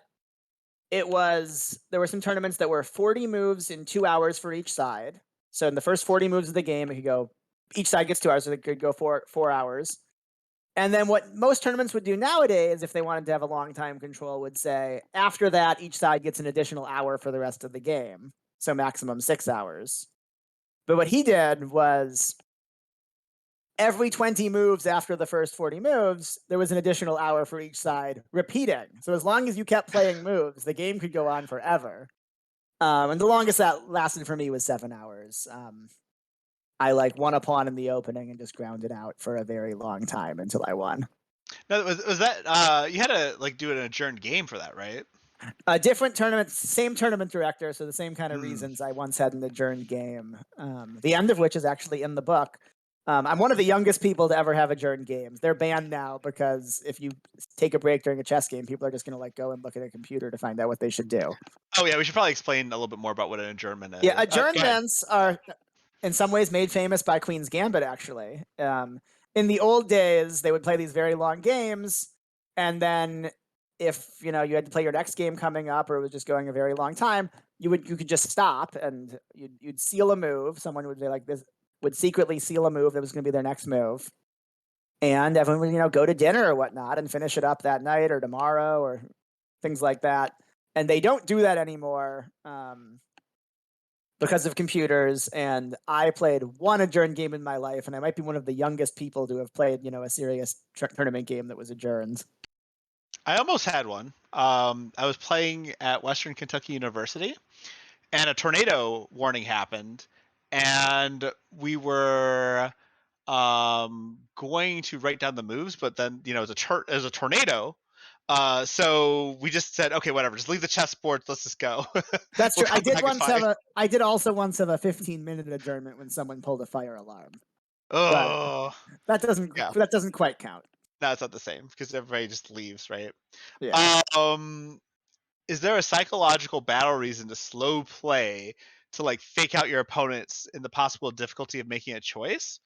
there were some tournaments that were 40 moves in 2 hours for each side. So in the first 40 moves of the game, it could go, each side gets 2 hours, so it could go 4 hours. And then what most tournaments would do nowadays, if they wanted to have a long time control, would say, after that, each side gets an additional hour for the rest of the game. So maximum 6 hours. But what he did was every 20 moves after the first 40 moves, there was an additional hour for each side repeating. So as long as you kept playing moves, the game could go on forever. And the longest that lasted for me was 7 hours. I won a pawn in the opening and just ground it out for a very long time until I won. Now, was that you had to do an adjourned game for that, right? A different tournament, same tournament director, so the same kind of reasons I once had an adjourned game. The end of which is actually in the book. I'm one of the youngest people to ever have adjourned games. They're banned now because if you take a break during a chess game, people are just going to go and look at a computer to find out what they should do. Oh yeah, we should probably explain a little bit more about what an adjournment is. Yeah, adjournments are in some ways made famous by Queen's Gambit, actually. In the old days, they would play these very long games, and then if you had to play your next game coming up or it was just going a very long time, you could just stop and you'd seal a move. Someone would be like this, would secretly seal a move that was going to be their next move, and everyone would go to dinner or whatnot and finish it up that night or tomorrow or things like that. And they don't do that anymore. Because of computers, and I played one adjourned game in my life, and I might be one of the youngest people to have played, a serious tournament game that was adjourned. I almost had one. I was playing at Western Kentucky University, and a tornado warning happened, and we were going to write down the moves, but then it was a tornado. So we just said, okay, whatever, just leave the chessboard. Let's just go. That's true. I did also once have a 15-minute adjournment when someone pulled a fire alarm. Oh, but that doesn't quite count. No, it's not the same because everybody just leaves, right? Yeah. Is there a psychological battle reason to slow play to fake out your opponents in the possible difficulty of making a choice?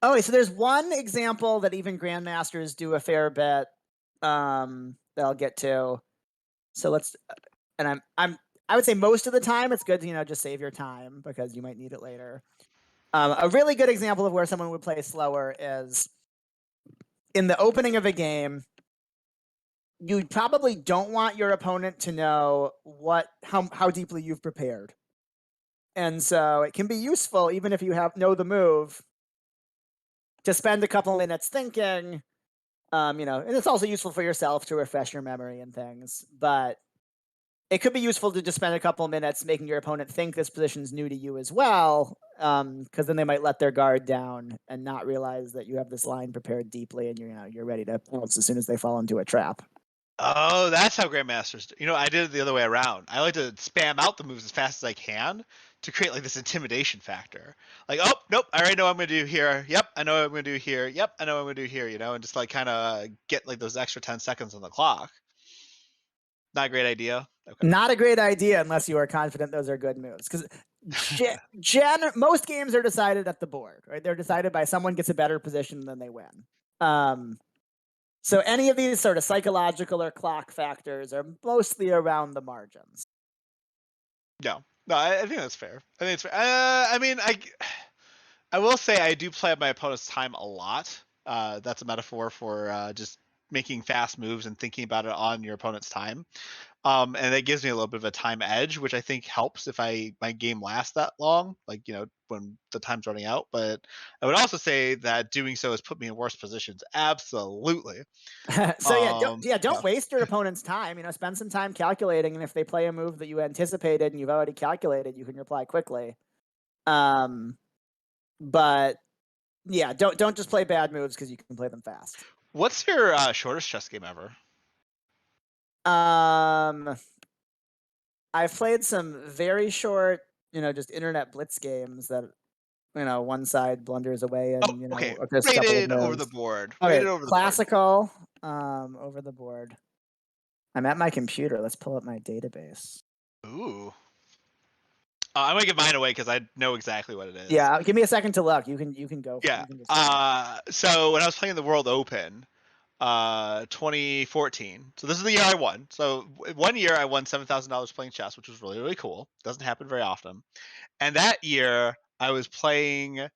Oh, so there's one example that even grandmasters do a fair bit. That I'll get to. So I would say most of the time it's good to just save your time because you might need it later. A really good example of where someone would play slower is in the opening of a game. You probably don't want your opponent to know how deeply you've prepared, and so it can be useful even if you know the move to spend a couple minutes thinking. And it's also useful for yourself to refresh your memory and things, but it could be useful to just spend a couple minutes making your opponent think this position's new to you as well, because then they might let their guard down and not realize that you have this line prepared deeply and you're ready to pounce as soon as they fall into a trap. Oh, that's how grandmasters do. I did it the other way around. I like to spam out the moves as fast as I can to create this intimidation factor. Oh, nope, I already know what I'm going to do here. Yep, I know what I'm going to do here. Yep, I know what I'm going to do here, and just kind of get those extra 10 seconds on the clock. Not a great idea. Okay. Not a great idea unless you are confident those are good moves. Because most games are decided at the board, right? They're decided by someone gets a better position than they win. So any of these sort of psychological or clock factors are mostly around the margins. No, I think that's fair. I think it's fair. I will say I do play at my opponent's time a lot. That's a metaphor for just making fast moves and thinking about it on your opponent's time. And it gives me a little bit of a time edge, which I think helps if my game lasts that long, when the time's running out. But I would also say that doing so has put me in worse positions. Absolutely. So don't waste your opponent's time. Spend some time calculating, and if they play a move that you anticipated and you've already calculated, you can reply quickly. But yeah, don't just play bad moves because you can play them fast. What's your shortest chess game ever? I've played some very short, just internet blitz games that, one side blunders away and, okay. Rated over the board. Okay, rated over classical, the board. Over the board. I'm at my computer. Let's pull up my database. Ooh. I'm gonna give mine away because I know exactly what it is. Yeah, give me a second to look. You can go. Yeah. So when I was playing the World Open, 2014. So this is the year I won. So 1 year I won $7,000 playing chess, which was really, really cool. Doesn't happen very often. And that year I was playing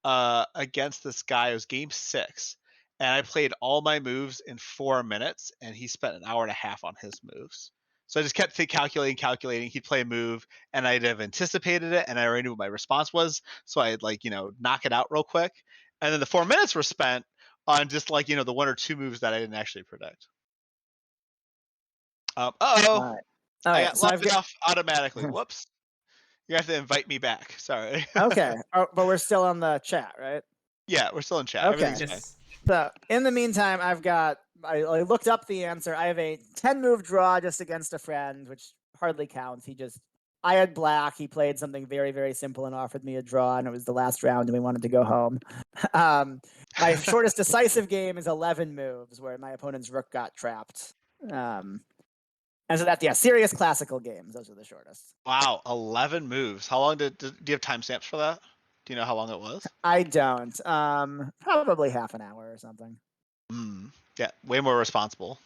against this guy. It was game 6, and I played all my moves in 4 minutes, and he spent an hour and a half on his moves. So I just kept calculating. He'd play a move, and I'd have anticipated it, and I already knew what my response was. So I'd knock it out real quick, and then the 4 minutes were spent on just the 1 or 2 moves that I didn't actually predict. All right. I got locked off automatically. Whoops. You have to invite me back. Sorry. Okay. But we're still on the chat, right? Yeah, we're still in chat. Okay. Everything's fine. So in the meantime, I looked up the answer. I have a 10-move draw just against a friend, which hardly counts. I had black. He played something very, very simple and offered me a draw, and it was the last round, and we wanted to go home. My shortest decisive game is 11 moves, where my opponent's rook got trapped. And so serious classical games. Those are the shortest. Wow, 11 moves. How long do you have timestamps for that? Do you know how long it was? I don't. Probably half an hour or something. Yeah, way more responsible.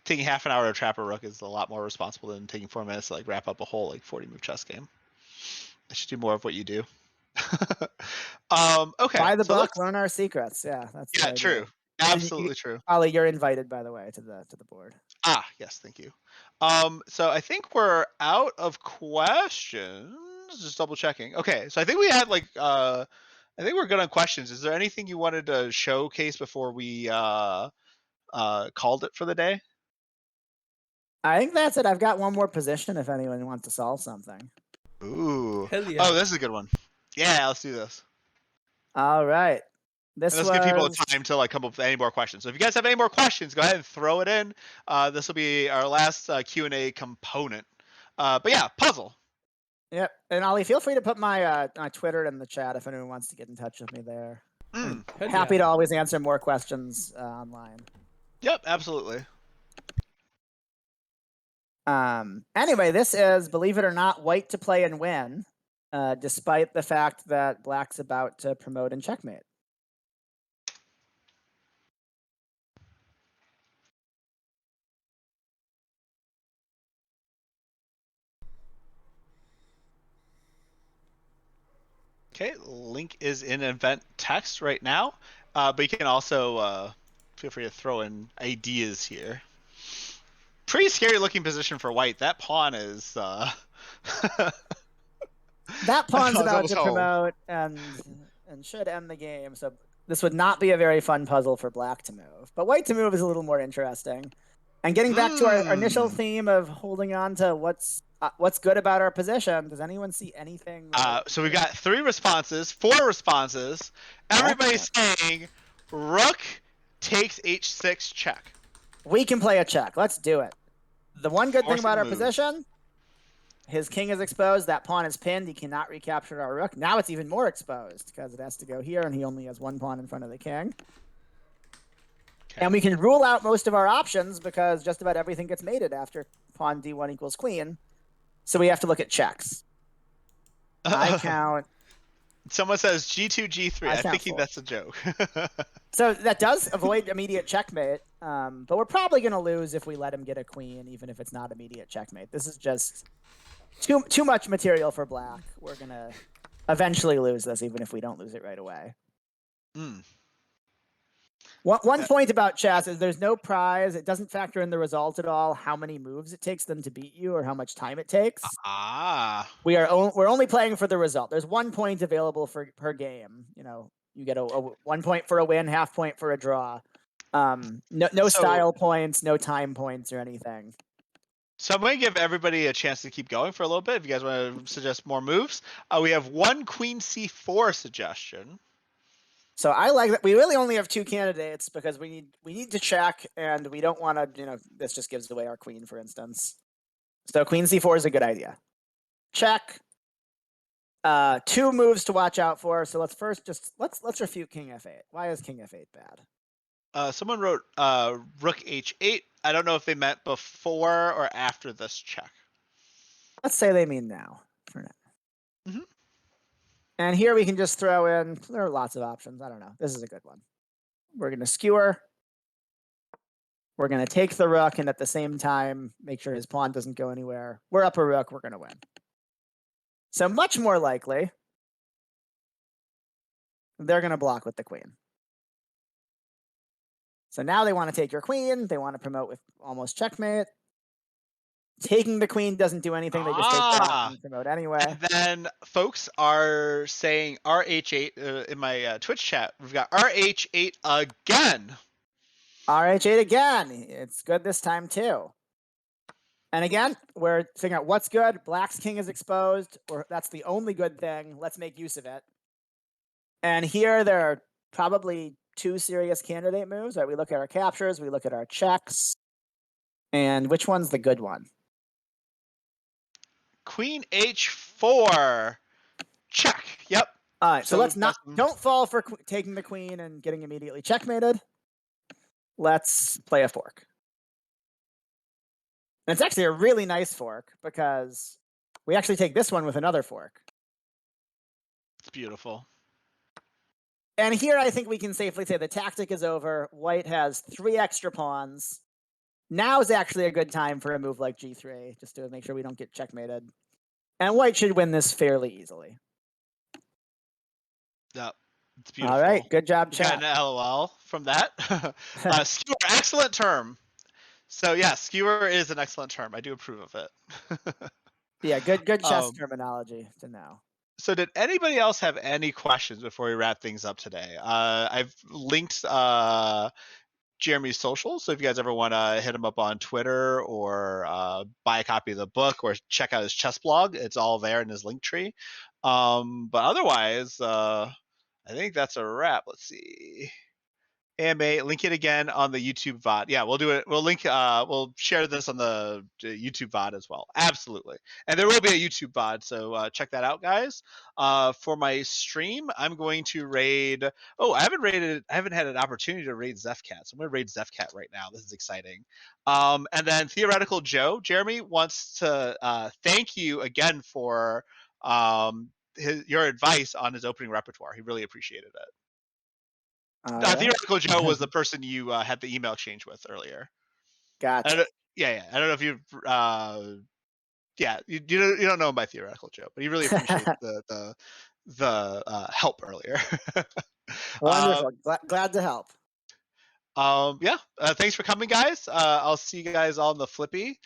Taking half an hour to trap a rook is a lot more responsible than taking 4 minutes to wrap up a whole 40-move chess game. I should do more of what you do. Okay. Buy the book, learn our secrets. Yeah, that's true. Absolutely true. Ollie, you're invited, by the way, to the board. Yes, thank you. So I think we're out of questions. Just double checking. Okay, so I think we had I think we're good on questions. Is there anything you wanted to showcase before we called it for the day? I think that's it. I've got one more position if anyone wants to solve something. Ooh. Hell yeah. Oh, this is a good one. Yeah, let's do this. All right. Let's give people time to come up with any more questions. So if you guys have any more questions, go ahead and throw it in. This will be our last Q&A component. But yeah, puzzle. Yep. And Ollie, feel free to put my Twitter in the chat if anyone wants to get in touch with me there. Happy to always answer more questions online. Yep, absolutely. Anyway, this is, believe it or not, white to play and win, despite the fact that black's about to promote and checkmate. Okay, link is in event text right now, but you can also feel free to throw in ideas here. Pretty scary looking position for white. That pawn is that pawn's about to promote and should end the game. So this would not be a very fun puzzle for black to move, but white to move is a little more interesting. And getting back to our initial theme of holding on to what's good about our position. Does anyone see anything? So we've got 4 responses. Everybody's saying Rook takes H6 check. We can play a check. Let's do it. The one good thing about our position, his king is exposed. That pawn is pinned. He cannot recapture our rook. Now it's even more exposed because it has to go here, and he only has 1 pawn in front of the king. Okay. And we can rule out most of our options because just about everything gets mated after pawn d1 equals queen. So we have to look at checks. I count. Someone says G2, G3. I'm thinking that's a joke. So that does avoid immediate checkmate, but we're probably going to lose if we let him get a queen, even if it's not immediate checkmate. This is just too much material for black. We're going to eventually lose this, even if we don't lose it right away. One point about chess is there's no prize. It doesn't factor in the result at all, how many moves it takes them to beat you or how much time it takes. We're only playing for the result. There's 1 point available per game. You get a 1 point for a win, half point for a draw. No style points, no time points or anything. So I'm going to give everybody a chance to keep going for a little bit. If you guys want to suggest more moves, we have 1 queen c4 suggestion. So I like that. We really only have 2 candidates because we need to check, and we don't want to. This just gives away our queen, for instance. So queen c4 is a good idea. Check. 2 moves to watch out for. So let's first let's refute king f8. Why is king f8 bad? Someone wrote rook h8. I don't know if they meant before or after this check. Let's say they mean now for now. And here we can just throw in, there are lots of options. I don't know. This is a good one. We're going to skewer. We're going to take the rook, and at the same time, make sure his pawn doesn't go anywhere. We're up a rook. We're going to win. So much more likely, they're going to block with the queen. So now they want to take your queen. They want to promote with almost checkmate. taking the queen doesn't do anything. They just take that and promote anyway. And then folks are saying RH8 in my Twitch chat. We've got RH8 again. RH8 again. It's good this time too. And again, we're figuring out what's good. Black's king is exposed, or that's the only good thing. Let's make use of it. And here there are probably two serious candidate moves. Right? We look at our captures, we look at our checks. And which one's the good one? Queen H4. Check. Yep. All right, so let's don't fall for taking the queen and getting immediately checkmated. Let's play a fork. And it's actually a really nice fork because we actually take this one with another fork. It's beautiful. And here I think we can safely say the tactic is over. White has 3 extra pawns. Now is actually a good time for a move like G3, just to make sure we don't get checkmated. And White should win this fairly easily. Yep. It's beautiful. All right, good job, chat. Got an LOL from that. Skewer, excellent term. So yeah, skewer is an excellent term. I do approve of it. Yeah, good chess terminology to know. So did anybody else have any questions before we wrap things up today? I've linked Jeremy's socials, so if you guys ever want to hit him up on Twitter or buy a copy of the book or check out his chess blog, it's all there in his link tree. But otherwise, I think that's a wrap. Let's see. AMA, link it again on the YouTube VOD. Yeah, we'll do it. We'll link. We'll share this on the YouTube VOD as well. Absolutely, and there will be a YouTube VOD, so check that out, guys. For my stream, I'm going to raid. Oh, I haven't had an opportunity to raid Zephcat, so I'm going to raid Zephcat right now. This is exciting. And then Theoretical Joe, Jeremy wants to thank you again for your advice on his opening repertoire. He really appreciated it. Theoretical Joe was the person you had the email exchange with earlier. Gotcha. Yeah. I don't know if you, you don't know him by Theoretical Joe, but he really appreciates the help earlier. Wonderful. Glad to help. Thanks for coming, guys. I'll see you guys all in the Flippy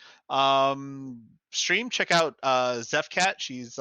stream. Check out Zephcat. She's